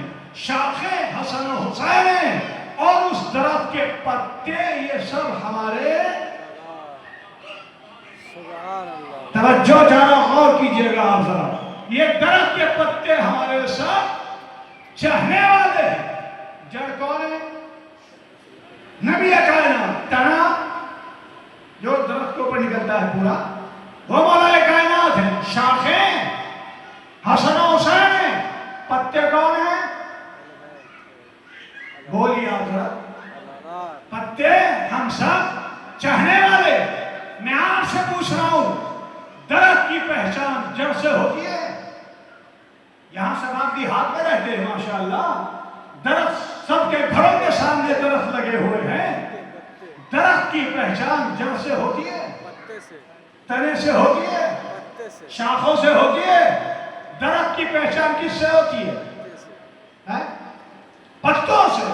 شاخیں حسن و حسین ہیں، اور اس درخت کے پتے یہ سب ہمارے۔ سبحان اللہ۔ توجہ ذرا غور کیجئے گا آپ ذرا، یہ درخت کے پتے ہمارے سب چاہنے والے ہیں۔ جڑ کون ہے؟ نبی کائنات۔ تنا جو درخت کے اوپر نکلتا ہے پورا، وہ مولا کائنات ہے۔ شاخیں حسن و حسین ہیں، پتے کون ہیں؟ بولیے آپ ذرا۔ پتے ہم سب چاہنے والے۔ میں آپ سے پوچھ رہا ہوں، درخت کی پہچان جڑ سے ہوتی ہے؟ یہاں سب آپ دیہات میں رہتے ہیں ماشاءاللہ، درخت سب کے گھروں کے سامنے درخت لگے ہوئے ہیں۔ درخت کی پہچان جڑ سے ہوتی ہے، تنے سے ہوتی ہے، شاخوں سے ہوتی ہے۔ درخت کی پہچان کس سے ہوتی ہے؟ پتوں سے۔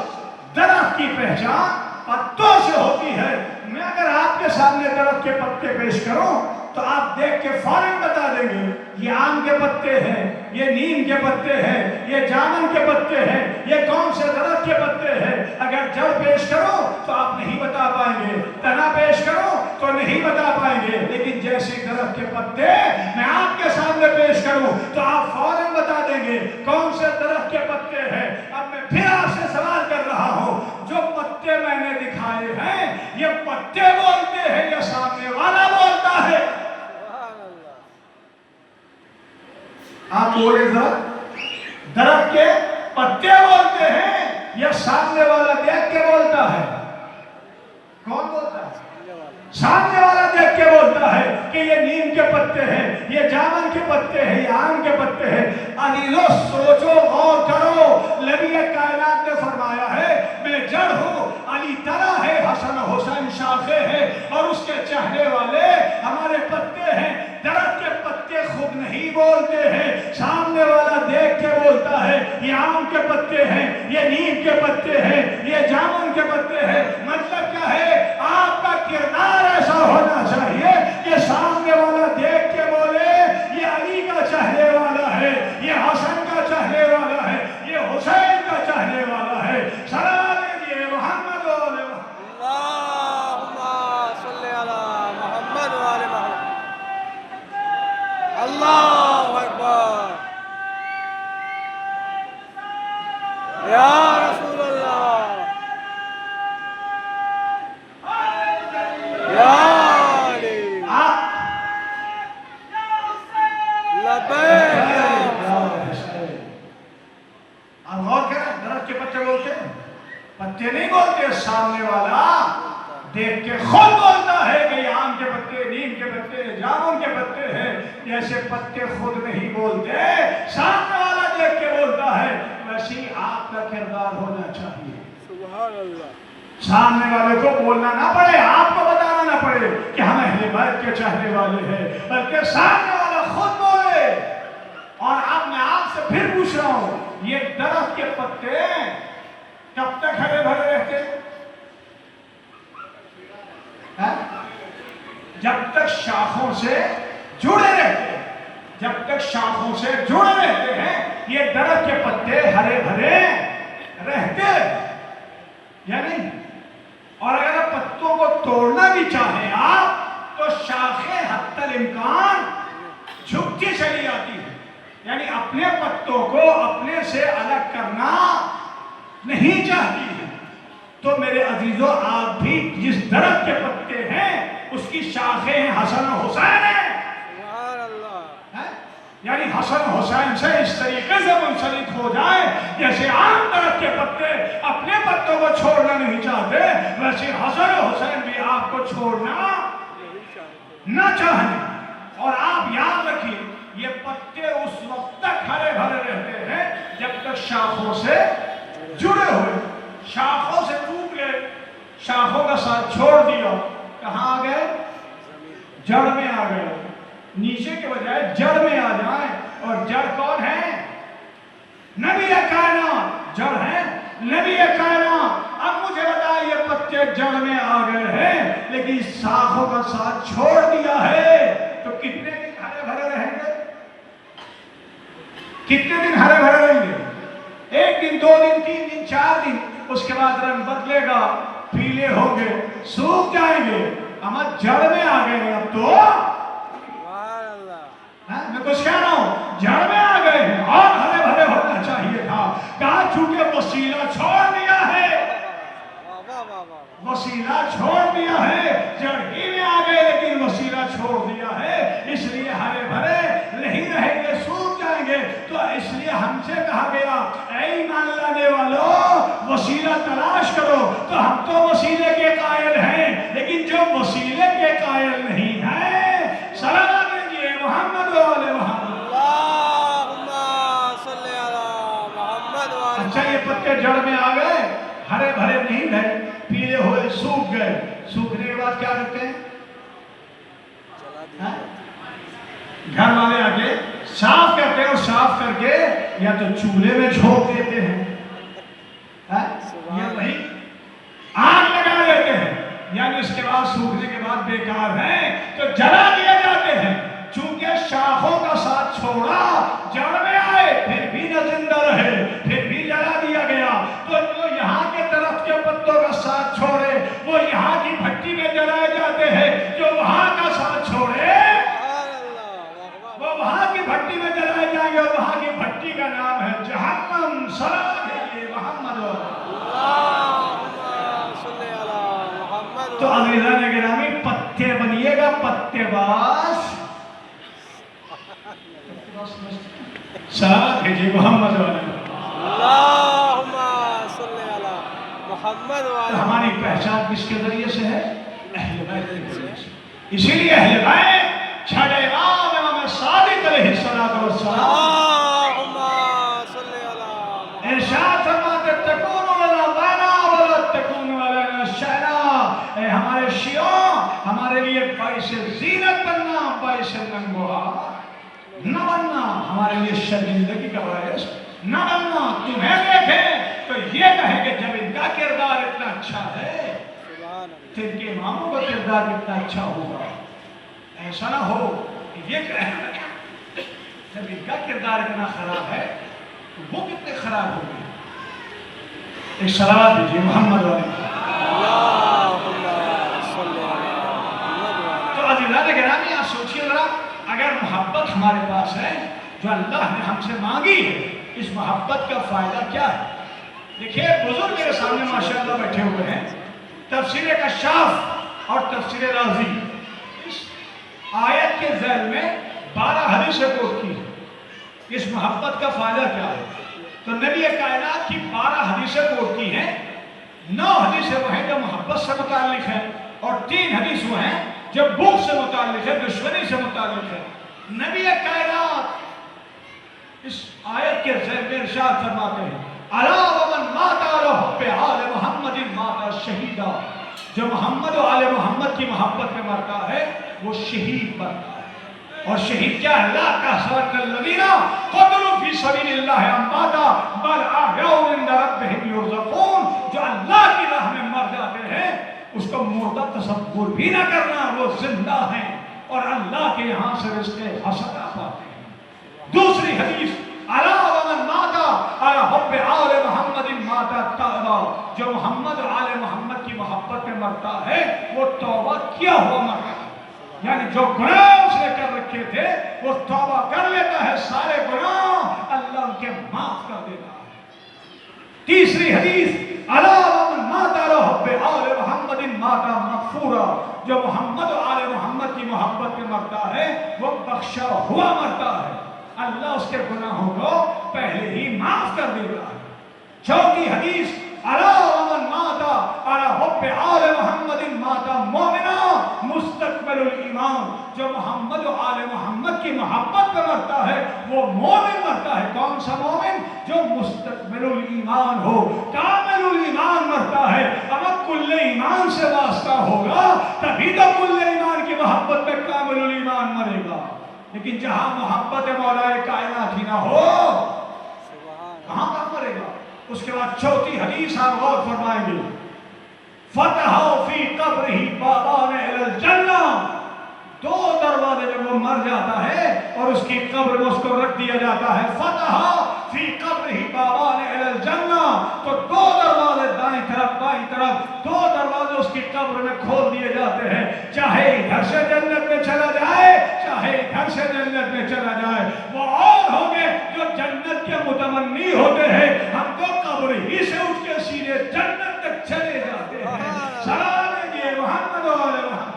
درخت کی پہچان پتوں سے ہوتی ہے۔ میں اگر آپ کے سامنے درخت کے پتے پیش کروں تو آپ دیکھ کے فوراً بتا دیں گے یہ آم کے پتے ہیں، یہ نیم کے پتے ہیں، یہ جامن کے پتے ہیں، یہ کون سے درخت کے پتے ہیں۔ اگر جڑ پیش کرو تو آپ نہیں بتا پائیں گے، تنا پیش کرو تو نہیں بتا پائیں گے، لیکن جیسے درخت کے پتے میں آپ کے سامنے پیش کروں تو آپ فوراً بتا دیں گے کون سے درخت کے پتے ہیں۔ اب میں پھر آپ سے سوال کر رہا ہوں، جو پتے میں نے دکھائے ہیں یہ پتے بولتے ہیں یا سامنے والا بولتا ہے؟ آپ بولے ذرا، درخت کے پتے بولتے ہیں یا سامنے والا دیکھ کے بولتا ہے؟ کون بولتا ہے؟ سامنے والا دیکھ کے بولتا ہے کہ یہ نیم کے پتے ہیں، یہ جامن کے پتے ہیں، یہ آم کے پتے ہیں۔ عزیزو سوچو، غور کرو، نبی کائنات نے فرمایا ہے میں جڑ ہوں، علی تنا ہے، حسن حسین شاخیں ہیں، اور اس کے چاہنے والے ہمارے پتے ہیں۔ درخت کے پتے خود نہیں بولتے ہیں، سامنے والا دیکھ کے بولتا ہے یہ آم کے پتے ہیں، یہ نیم کے پتے ہیں، یہ جامن کے پتے ہیں۔ مطلب کیا ہے؟ آپ کا کردار ایسا ہونا چاہیے کہ سامنے والا دیکھ کے بولے یہ علی کا چاہنے والا ہے، یہ حسن کا چاہنے والا ہے، یہ حسین کا چاہنے والا ہے۔ سلام دیجئے محمد و آل محمد۔ اللہم صلی علی محمد و آل محمد۔ اللہ اکبر یا رسول اللہ، یا علی لبیک یا آپ غور کریں، درخت کے پتے بولتے ہیں، پتے نہیں بولتے، سامنے والا دیکھ کے خود بولتا ہے کہ یہ آم کے پتے، نیم کے پتے، جامن کے پتے ہیں۔ جیسے پتے خود نہیں بولتے، سامنے والا دیکھ کے بولتا ہے، ویسے ہی آپ کا کردار ہونا چاہیے۔ سبحان اللہ۔ سامنے والے کو بولنا نہ پڑے، آپ کو بتانا نہ پڑے کہ ہم اہل بیت کے چاہنے والے ہیں، بلکہ سامنے والا خود بولے۔ اور اب میں آپ سے پھر پوچھ رہا ہوں، یہ درخت کے پتے کب تک ہرے بھرے رہتے ہیں؟ جب تک شاخوں سے جڑے رہتے ہیں، جب تک شاخوں سے جڑے رہتے ہیں یہ درخت کے پتے ہرے بھرے رہتے ہیں۔ سے الگ کرنا نہیں چاہتی ہے۔ تو میرے عزیزوں، آپ بھی جس درخت کے پتے ہیں اس کی شاخیں ہیں حسن و حسین ہیں، سبحان اللہ۔ یعنی حسن حسین سے اس طریقے سے منسلک ہو جائے جیسے عام درخت کے پتے اپنے پتوں کو چھوڑنا نہیں چاہتے، ویسے حسن و حسین بھی آپ کو چھوڑنا نہ چاہیں۔ اور آپ یاد رکھیے، یہ پتے اس وقت تک ہرے بھرے رہتے ہیں جب تک شاخوں سے جڑے ہوئے۔ شاخوں سے ٹوٹ گئے، شاخوں کا ساتھ چھوڑ دیا، کہاں آ گئے؟ جڑ میں آ گئے۔ نیچے کے بجائے جڑ میں آ جائیں، اور جڑ کون ہے؟ نبی کائنات جڑ ہے، نبی کائنات۔ اب مجھے بتائیں، یہ پتے جڑ میں آ گئے ہیں لیکن شاخوں کا ساتھ چھوڑ دیا ہے، تو کتنے دن ہرے بھرے رہیں گے؟ کتنے دن ہرے بھرے رہیں گے؟ 1 دن، 2 دن، 3 دن، 4 دن، اس کے بعد رنگ بدلے گا، پیلے ہوں گے، سوکھ جائیں گے۔ اما جڑ میں آ گئے ہیں اب تو، میں کچھ کہہ رہا ہوں، جڑ میں آ گئے ہیں اور ہرے بھرے ہونا چاہیے تھا۔ کہا چونکہ وسیلہ چھوڑ دیا ہے، وسیلہ چھوڑ دیا ہے، جڑ ہی میں آ گئے لیکن وسیلہ چھوڑ دیا ہے، اس لیے ہرے بھرے نہیں رہیں گے، سوکھ جائیں گے۔ تو اس لیے ہم سے کہا گیا، اے ایمان لانے والوں، وسیلہ تلاش کرو۔ تو ہم تو وسیلے کے قائل ہیں، لیکن جو وسیلے کے قائل نہیں ہیں، صلوات دیجئے محمد والے محمد۔ اللہم صلی علی محمد والے۔ اچھا، یہ پتے جڑ میں آ گئے، ہرے بھرے نہیں رہے، پیلے ہوئے، سوکھ گئے۔ سوکھنے کے بعد کیا کرتے ہیں؟ گھر والے آ کے صاف کرتے ہیں، اور صاف کر کے یا تو چولہے میں جھونک دیتے ہیں، یا وہی آگ لگا دیتے ہیں، یعنی اس کے بعد سوکھنے کے بعد بیکار ہیں تو جلا دیے جاتے ہیں۔ چونکہ شاخوں کا ساتھ چھوڑا، جڑ میں آئے، پھر بھی نہ زندہ رہے، پھر بھی جلا دیا گیا۔ تو جو یہاں کے درخت کے پتوں کا ساتھ چھوڑے وہ یہاں کی بھٹی میں جلائے جاتے ہیں، جو وہاں کا ساتھ چھوڑے وہ وہاں کی بھٹی میں جلائے جائیں گے، اور وہاں کی بھٹی کا نام ہے جہنم۔ صلوات ہے محمد۔ تو عزیزان گرامی، پتے بنیے گا، پتے باز۔ صلوات ہے محمد والے۔ اللہم صلی علی محمد والے۔ ہماری پہچان کس کے ذریعے سے ہے؟ اہل بیت کے ذریعے سے۔ اسی لیے اہل بیت چھٹے امام امام صادق علیہ السلام اللہم صلی علی ارشاد فرماتے، تکونوا لنا بانا ولا تکونوا لنا شعرا۔ اے ہمارے شیعوں، ہمارے لیے باعث زینت بننا، باعث ننگوہا نہ بننا، ہمارے لیے شرمندگی کا باعث نہ بننا۔ تمہیں دیکھیں تو یہ کہیں کہ جب ان کا کردار اتنا اچھا ہے تو ان کے اماموں کا کردار اتنا اچھا ہوگا۔ ایسا نہ ہو کہ یہ کہیں جب ان کا کردار اتنا خراب ہے تو وہ کتنے خراب ہوں گے۔ ایک صلوات دیجیے محمد والے۔ اللہم صلی علی محمد والے۔ تو عزیزان گرامی، آپ سوچئے ذرا، اگر محبت ہمارے پاس ہے جو اللہ نے ہم سے مانگی ہے، اس محبت کا فائدہ کیا ہے؟ دیکھیے، بزرگ میرے سامنے ماشاءاللہ بیٹھے ہوئے ہیں، تفسیر کشاف اور تفسیر رازی، اس آیت کے ذیل میں 12 حدیثیں کوٹ کی ہیں۔ اس محبت کا فائدہ کیا ہے؟ تو نبی کائنات کی 12 حدیثیں کوٹ کی ہیں۔ 9 حدیثیں وہ ہیں جو محبت سے متعلق ہیں، اور 3 حدیث وہ ہیں جو بغض سے متعلق ہے، دشمنی سے متعلق ہے۔ نبی کائنات اس آیت کے ذیل میں ارشاد فرماتے ہیں، الا ومن مات علی حب آل محمد مات شہیدا۔ جو محمد و آل محمد کی محبت میں مرتا ہے وہ شہید مرتا ہے۔ اور شہید کیا ہے؟ لا تحسبن الذین قتلوا فی سبیل اللہ امواتا بل احیاء عند ربہم یرزقون۔ جو اللہ کی راہ میں مر جاتے ہیں اس کو مردہ تصور بھی نہ کرنا، وہ زندہ ہیں اور اللہ کے یہاں سے رزق حسنہ پاتے ہیں۔ دوسری حدیث، الا ومن مات علی حب آل محمد مات تائبا۔ جو محمد و آل محمد کی محبت میں مرتا ہے وہ توبہ کیا ہوا مرتا ہے۔ یعنی جو گناہ اس نے کر رکھے تھے وہ توبہ کر لیتا ہے، سارے گناہ اللہ ان کے معاف کر دیتا ہے۔ تیسری حدیث، الا ومن مات علی حب آل محمد مات مغفورا، جو محمد و آل محمد کی محبت میں مرتا ہے وہ بخشا ہوا مرتا ہے، اللہ اس کے گناہوں کو پہلے ہی معاف کر دیتا ہے۔ چوتھی حدیث، الا ومن مات علی حب آل محمد مات مومنا مستقبل الایمان، جو محمد و آل محمد کی محبت میں مرتا ہے وہ مومن مرتا ہے۔ کون سا مومن؟ جو مستقبل الایمان ہو، کامل الایمان مرتا ہے۔ اب کل ایمان سے واسطہ ہوگا تبھی تو کل ایمان کی محبت میں کامل الایمان مرے گا، لیکن جہاں محبت مولا کائنات ہی نہ ہو کہاں پر مرے گا؟ اس کے بعد چوتھی حدیث آپ غور فرمائیں گے، فتح فی قبرہ بابان الی الجنہ، دو دروازے جب وہ مر جاتا ہے اور اس کی قبر میں اس کو رکھ دیا جاتا ہے، فتح فی قبرہ بابان الی الجنہ، تو دو دروازے دائیں طرف بائیں طرف دو دروازے اس کی قبر میں کھول دیے جاتے ہیں، چاہے ادھر سے جنت میں چلا جائے چاہے ادھر سے جنت میں چلا جائے۔ وہ اور ہوں گے جو جنت کے متمنی ہوتے ہیں، ہم تو قبر ہی سے اٹھ کے سیدھے جنت تک چلے جاتے ہیں۔ سلام دیجیے محمد و آل محمد۔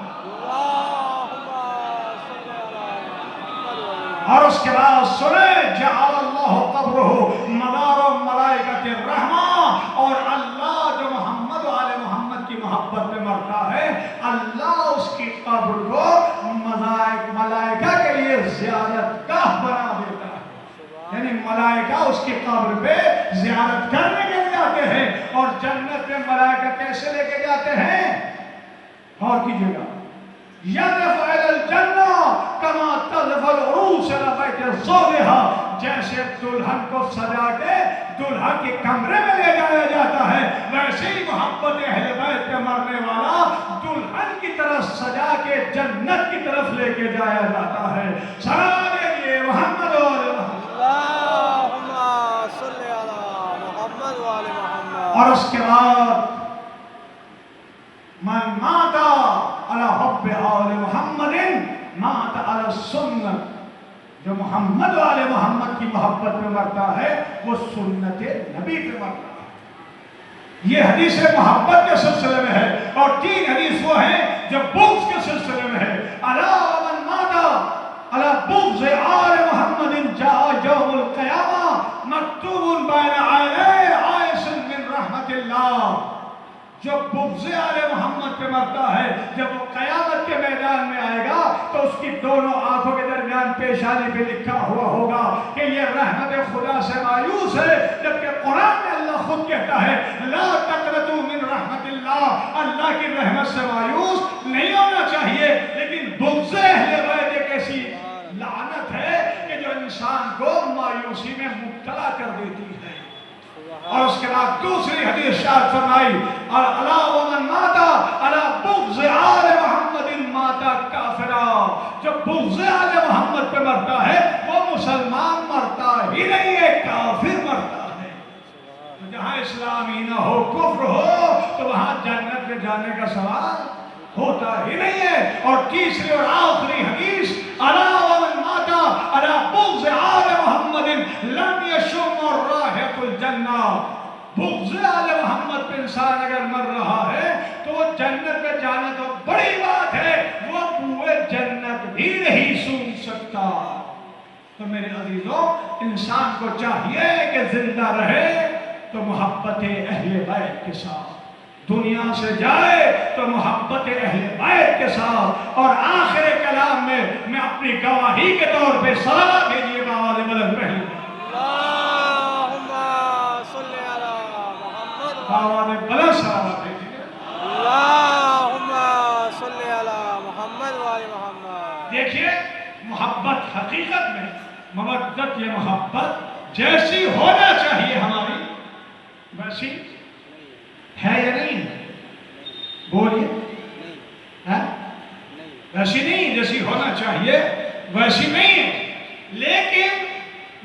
اور اس کے بعد سنیں، جعل اللہ قبرہ مدار ملائکۃ الرحمہ، اور اللہ جو محمد و آل محمد کی محبت میں مرتا ہے اللہ اس کی قبر کو ملائکہ کے لیے زیارت گاہ بنا دیتا ہے، یعنی ملائکہ اس کی قبر پہ زیارت کرنے کے لیے آتے ہیں۔ اور جنت میں ملائکہ کیسے لے کے جاتے ہیں؟ غور کیجیے گا، یدفع الی الجنہ کما تدفع العروس الی بیت زوجها، جیسے دلہن کو سجا کے دلہا کے کمرے میں لے جایا جاتا ہے، ویسے ہی محبت اہل بیت کے مرنے والا دلہن کی طرف سجا کے جنت کی طرف لے کے جایا جاتا ہے۔ سلام دیجیے محمد و آل محمد۔ اللہم صلی علی محمد و آل محمد۔ اور اس کے بعد من مات علی حب آل محمد مات علی سنت، جو محمد و آل محمد کی محبت میں مرتا ہے وہ سنت نبی پہ مرتا ہے۔ یہ حدیث محبت کے سلسلے میں ہے، اور تین حدیث وہ ہیں جو بغض کے سلسلے میں ہے۔ الا ومن مات علی بغض آل محمد جاء یوم القیامہ مکتوب بین عینی عائص من رحمت اللہ، جو بغض آل محمد پہ مرتا ہے جب وہ قیامت کے میدان میں آئے گا تو اس کی دونوں آنکھوں کے درمیان پیشانی پہ لکھا ہوا ہوگا کہ یہ رحمت خدا سے مایوس ہے، جبکہ قرآن میں اللہ خود کہتا ہے لا تقنطوا من رحمت اللہ، اللہ کی رحمت سے مایوس نہیں ہونا چاہیے، لیکن بغض اہل بیت ایک ایسی لعنت ہے کہ جو انسان کو مایوسی میں مبتلا کر دیتی ہے۔ اور اس کے بعد دوسری حدیث شاہد فرمائی، الا ومن مات علی بغض آل محمد مات کافرا، جو بغض آل محمد پہ مرتا ہے وہ مسلمان مرتا ہی نہیں ہے، کافر مرتا ہے۔ جہاں اسلام ہی نہ ہو، کفر ہو، تو وہاں جنت میں جانے کا سوال ہوتا ہی نہیں ہے۔ اور تیسری اور آخری حدیث، الا ومن مات علی بغض آل محمد لم یشم رائحۃ الجنہ، بغض آل محمد پہ انسان اگر مر رہا ہے تو وہ جنت میں جانا تو بڑی بات ہے، وہ بوئے جنت بھی نہیں سونگھ سکتا۔ تو میرے عزیزوں، انسان کو چاہیے کہ زندہ رہے تو محبت اہل بیت کے ساتھ، دنیا سے جائے تو محبت اہل بیت کے ساتھ۔ اور آخر کلام میں میں اپنی گواہی کے طور پہ صلوات بھیجیے گا، آواز بلند پہلے اللہم صلی علی محمد، آواز بلند صلوات بھیجیے۔ اللہم صلی علی محمد و آل محمد۔ دیکھیے، محبت حقیقت میں مودت، یہ محبت جیسی ہونا چاہیے ہماری ویسی ہے یا نہیں؟ بولیے، ویسی نہیں، جیسی ہونا چاہیے ویسی نہیں ہے۔ لیکن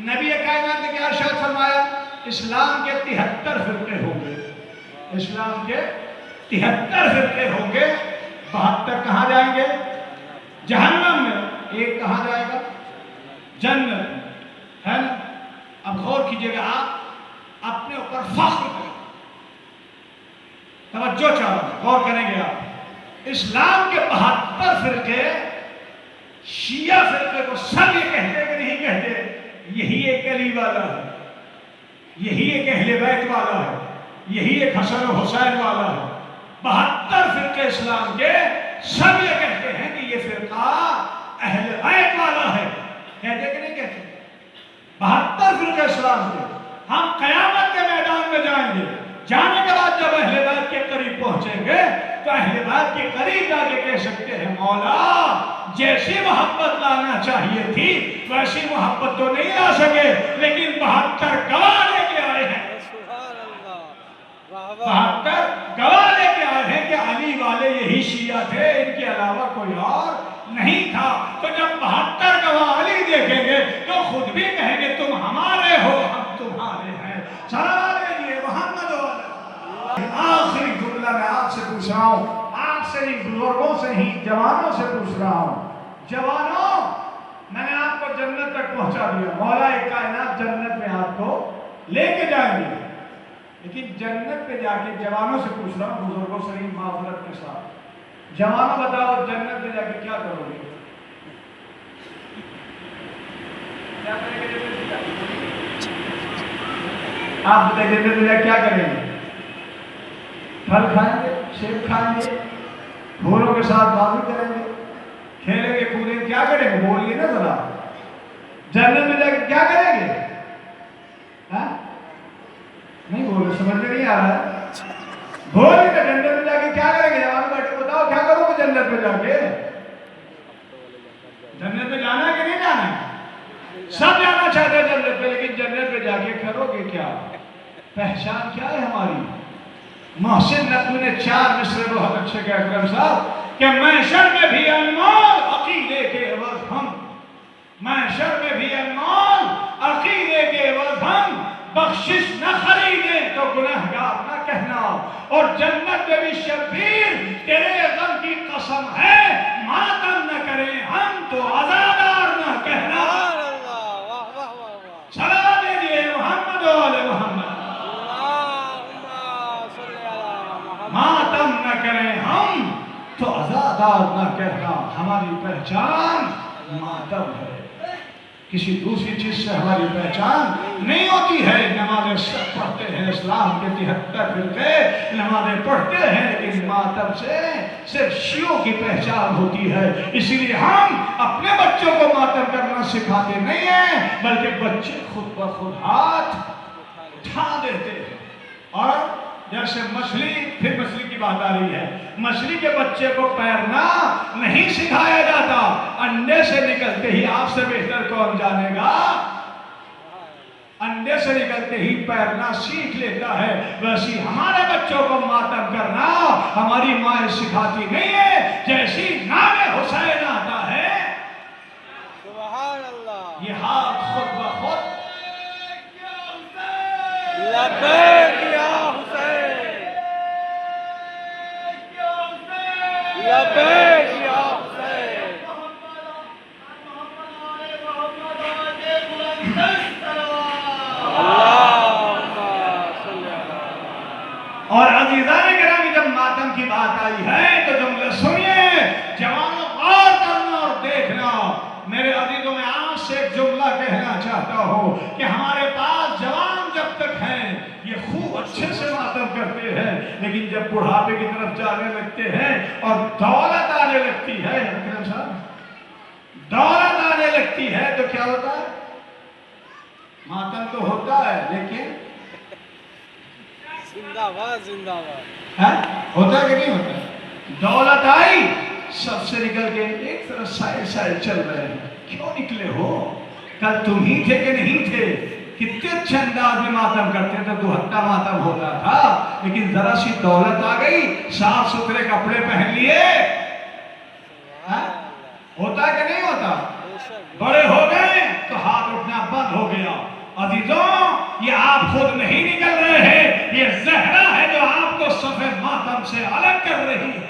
نبی کائنات نے کیا ارشاد فرمایا؟ اسلام کے 73 فرقے ہوں گے، اسلام کے 73 فرقے ہوں گے، 72 کہاں جائیں گے؟ جہنم میں، ایک کہاں جائے گا؟ جنت ہے نا؟ اب غور کیجئے گا، آپ اپنے اوپر فخر کریں، توجہ چاہو، غور کریں گے آپ، اسلام کے 72 فرقے، شیعہ فرقے کو سب یہ کہتے کہ نہیں کہتے یہی ایک علی والا ہے، یہی ایک اہل بیت والا ہے، یہی ایک حسن و حسین والا ہے۔ 72 فرقے اسلام کے سب یہ کہتے ہیں کہ یہ فرقہ اہل بیت والا ہے، کہتے کہ نہیں کہتے؟ 72 فرقے اسلام کے، ہم قیامت کے میدان میں جائیں گے، جانے کے بعد جب اہل بیت کے قریب پہنچیں گے تو اہل بیت کے قریب جا کے کہہ سکتے ہیں مولا جیسی محبت لانا چاہیے تھی ویسی محبت تو نہیں لا سکے، لیکن 72 گواہ لے کے آئے ہیں، 72 گواہ لے کے آئے ہیں کہ علی والے یہی شیعہ تھے، ان کے علاوہ کوئی اور نہیں تھا۔ تو جب 72 گواہ علی دیکھیں گے تو خود بھی کہیں گے تم ہمارے ہو، ہم تمہارے ہیں۔ سلام علیہ محمد علیہ۔ آخری جملہ میں آپ سے پوچھ رہا ہوں، آپ سے نہیں بزرگوں سے ہی، جوانوں سے پوچھ رہا ہوں، جوانوں میں نے آپ کو جنت تک پہنچا دیا، مولا کائنات جنت میں آپ کو لے کے جائیں گے، لیکن جنت پہ جا کے جوانوں سے پوچھ رہا ہوں، بزرگوں سے نہیں، معذرت کے ساتھ، جوانوں بتاؤ جنت پہ جا کے کیا کرو گے؟ کیا کریں گے جنت پہ جا کے؟ آپ بتائیں جنت پہ جا کے کیا کریں گے؟ پھل کھائیں گے، سیب کھائیں گے، پھولوں کے ساتھ بازی کریں گے، کھیلیں گے، کودیں گے، کیا کریں گے؟ بولیے نا ذرا، جنت میں جا کے کیا کریں گے؟ نہیں بولے، سمجھ میں نہیں آ رہا ہے، بولیے نا، جنت میں جا کے کیا کریں گے؟ جوان بیٹھے بتاؤ کیا کرو گے جنت میں جا کے؟ جنت میں جانا ہے کہ نہیں جانا ہے؟ سب جانا چاہتے ہیں جنت پہ، لیکن جنت پہ جا کے کرو گے کیا؟ پہچان کیا ہے ہماری؟ محسن نقوی نے 4 مصرے بہت اچھے کہہ اکرم صاحب کہ محشر میں بھی انمول عقیدے کے عوض ہم، محشر میں بھی انمول عقیدے کے عوض ہم، بخشش نہ خریدیں تو گنہگار نہ کہنا، اور جنت میں بھی شبیر تیرے غم کی قسم ہے ماتم نہ کریں ہم تو عزادار نہ کہنا۔ سلام علیہ محمد و آل محمد۔ ماتم نہ کریں ہم تو عزادار نہ کہنا، ہماری پہچان ماتم ہے، کسی دوسری چیز سے ہماری پہچان نہیں ہوتی ہے۔ نمازیں سب پڑھتے ہیں، اسلام کے 73 فرقے نمازیں پڑھتے ہیں، لیکن ماتم سے صرف شیعوں کی پہچان ہوتی ہے۔ اسی لیے ہم اپنے بچوں کو ماتم کرنا سکھاتے نہیں ہیں، بلکہ بچے خود بخود ہاتھ اٹھا دیتے ہیں۔ اور جیسے مچھلی، پھر مچھلی کی بات آ رہی ہے، مچھلی کے بچے کو تیرنا نہیں سکھایا جاتا، انڈے سے نکلتے ہی، آپ سے بہتر کون جانے گا، انڈے سے نکلتے ہی تیرنا سیکھ لیتا ہے۔ ویسی ہمارے بچوں کو ماتم کرنا ہماری ماں سکھاتی نہیں ہے، جیسی نام حسین آتا ہے سبحان اللہ، یہ ہاتھ خود بخود لبیک یا حسین، لبیک یا حسین۔ اور عزیزان گرامی جب ماتم کی بات آئی ہے تو جملہ سنیے، جوانوں غور کرنا اور دیکھنا۔ میرے عزیزوں میں آج سے ایک جملہ کہنا چاہتا ہوں کہ ہمارے پاس جوان جب تک ہیں یہ خوب اچھے سے ماتم کرتے ہیں، لیکن جب بڑھاپے کی طرف جانے لگتے ہیں اور دولت آنے لگتی ہے، اکرم صاحب دولت آنے لگتی ہے تو کیا ہوتا ہے؟ ماتم تو ہوتا ہے لیکن زندہ باد، زندہ باد، ہوتا ہے کہ نہیں ہوتا؟ دولت آئی، سب سے نکل کے ایک طرح سائل سائل چل رہے ہیں، کیوں نکلے ہو؟ کل تم ہی تھے کہ نہیں تھے؟ کتنے اچھے انداز میں ماتم کرتے تھے، 72 ماتم ہوتا تھا، لیکن ذرا سی دولت آ گئی، صاف ستھرے کپڑے پہن لیے، ہوتا ہے کہ نہیں ہوتا؟ بڑے ہو گئے تو ہاتھ اٹھنا بند ہو گیا۔ عزیزوں یہ آپ خود نہیں نکل رہے ہیں، یہ زہرا ہے جو آپ کو صف ماتم سے الگ کر رہی ہے۔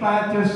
35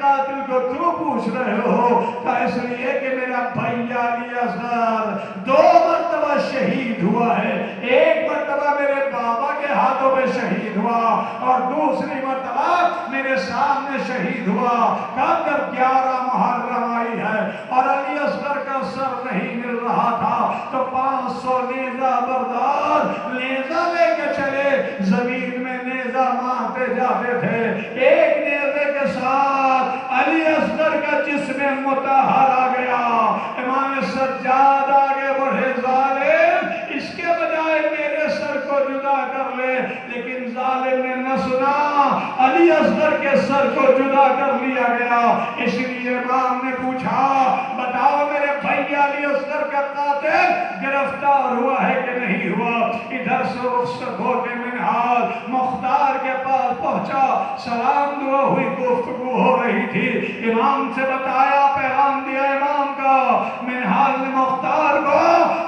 قاتل کو کیوں پوچھ رہے ہو؟ کہا اس لیے کہ میرا بھائی علی اصغر 2 مرتبہ شہید ہوا ہے، ایک مرتبہ میرے بابا کے ہاتھوں میں شہید ہوا اور دوسری مرتبہ میرے سامنے شہید ہوا۔ کب جب 11 محرم آئی ہے اور علی اصغر کا سر نہیں مل رہا تھا تو 500 نیزہ بردار نیزہ لے کے چلے، زمین میں نیزہ مارتے جاتے تھے۔ ایک نیزے کے ساتھ علی اصغر کا جسم مطہر آ گیا۔ امام سجاد آگے بڑھے، ظالم اس کے بجائے میرے سر کو جدا کر لے، لیکن ظالم نے نہ سنا، علی اصغر کے سر کو جدا کر لیا گیا۔ اس لیے امام نے پوچھا بتاؤ میرے بھائی علی اصغر کا قاتل گرفتار ہوا ہے کہ نہیں ہوا؟ ادھر سے رخصت ہو کے منہال مختار کے پاس پہنچا، سلام دعا ہوئی، گفتگو ہو رہی تھی، امام سے بتایا، پیغام دیا امام کا منہال نے مختار کو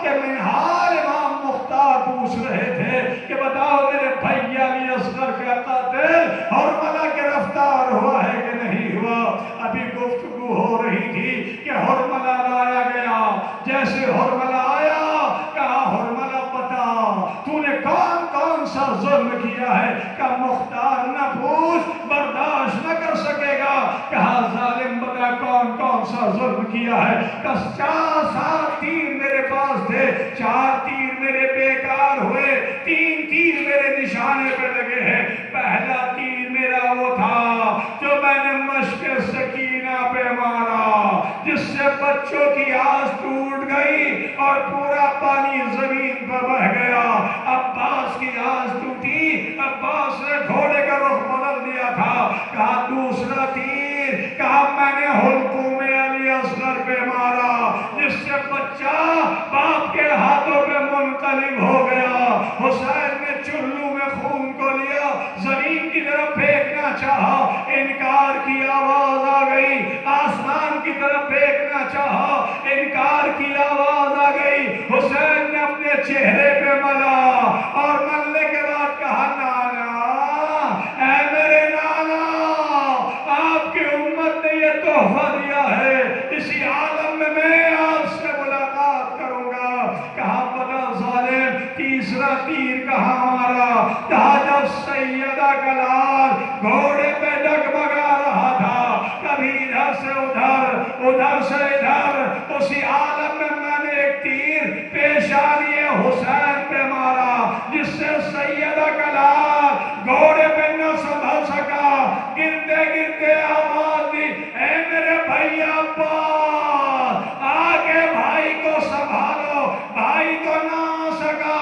کہ منہال امام مختار پوچھ رہے تھے کہ بتاؤ میرے بھائی علی اصغر کا قاتل حرملہ گرفتار ہوا ہے کہ نہیں ہوا؟ ابھی گفتگو ہو رہی تھی کہ حرملہ لایا گیا۔ جیسے حرملہ آیا کہا حرملہ بتا تو نے کون کون سا ظلم کیا ہے؟ کہا مختار نہ پوچھ، برداشت نہ کر سکے گا۔ کہا ظالم بتا کون کون سا ظلم کیا ہے؟ کہا 7 تیر میرے پاس تھے، 4 تیر میرے بیکار ہوئے، 3 تیر میرے نشانے پہ لگے ہیں۔ پہلا تیر میرا وہ تھا جو میں نے مشق سکینہ پہ مارا، جس سے بچوں کی آس ٹوٹ گئی اور پورا پانی زمین پر بہ گیا۔ عباس کی آس ٹوٹی، عباس نے گھوڑے کا رخ بدل دیا تھا۔ کہا دوسرا تیر، کہا میں نے حلقوم علی اصغر پہ مارا، جس سے بچہ باپ کے ہاتھوں پہ منقلب ہو گیا۔ حسین نے چلو میں خون کو لیا، زمین کی طرف پھینکنا چاہا، انکار کی آواز آ گئی، آسمان کی طرف پھینکنا چاہا، انکار کی آواز آ گئی۔ حسین نے اپنے چہرے پہ ملا اور ملنے کے بعد کہا نانا، اے میرے نانا، آپ کی امت نے یہ تحفہ دیا ہے، اسی عالم میں آپ سے ملاقات کروں گا۔ کہا بتا ظالم تیسرا تیر کہاں مارا؟ کہا جب سیدہ کا لال گھوڑے پہ ڈگمگا رہا تھا، کبھی ادھر سے ادھر، ادھر سے ادھر، اسی عالم میں نے ایک تیر پیشانی حسین پہ مارا، جس سے سیدہ کا لال گھوڑے پہ نہ سنبھل سکا، گرتے گرتے آواز دی، اے میرے بھائی عباس، آگے بھائی کو سنبھالو۔ بھائی تو نہ آ سکا،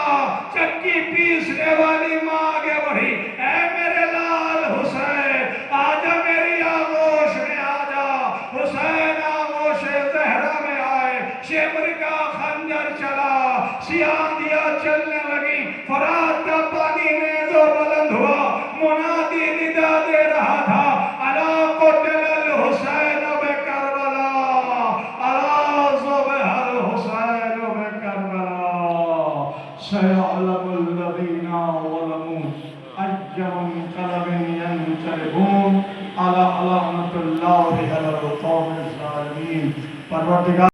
چکی پیسنے والی ماں آگے بڑھی، اے میرے لال حسین آجا میری آغوش میں آجا۔ حسین آغوش زہرا میں آئے، شمر کا خنجر چلا، سیاندیاں چلنے لگی، فرات کا پانی نیزو بلند ہوا، منادی ندا دے رہا تھا، الا قتل الحسین بکربلا، الا ذبح الحسین بکربلا، سيعلم الذين ظلموا أي منقلب ينقلبون، ألا لعنة الله على القوم الظالمين۔ پروردگار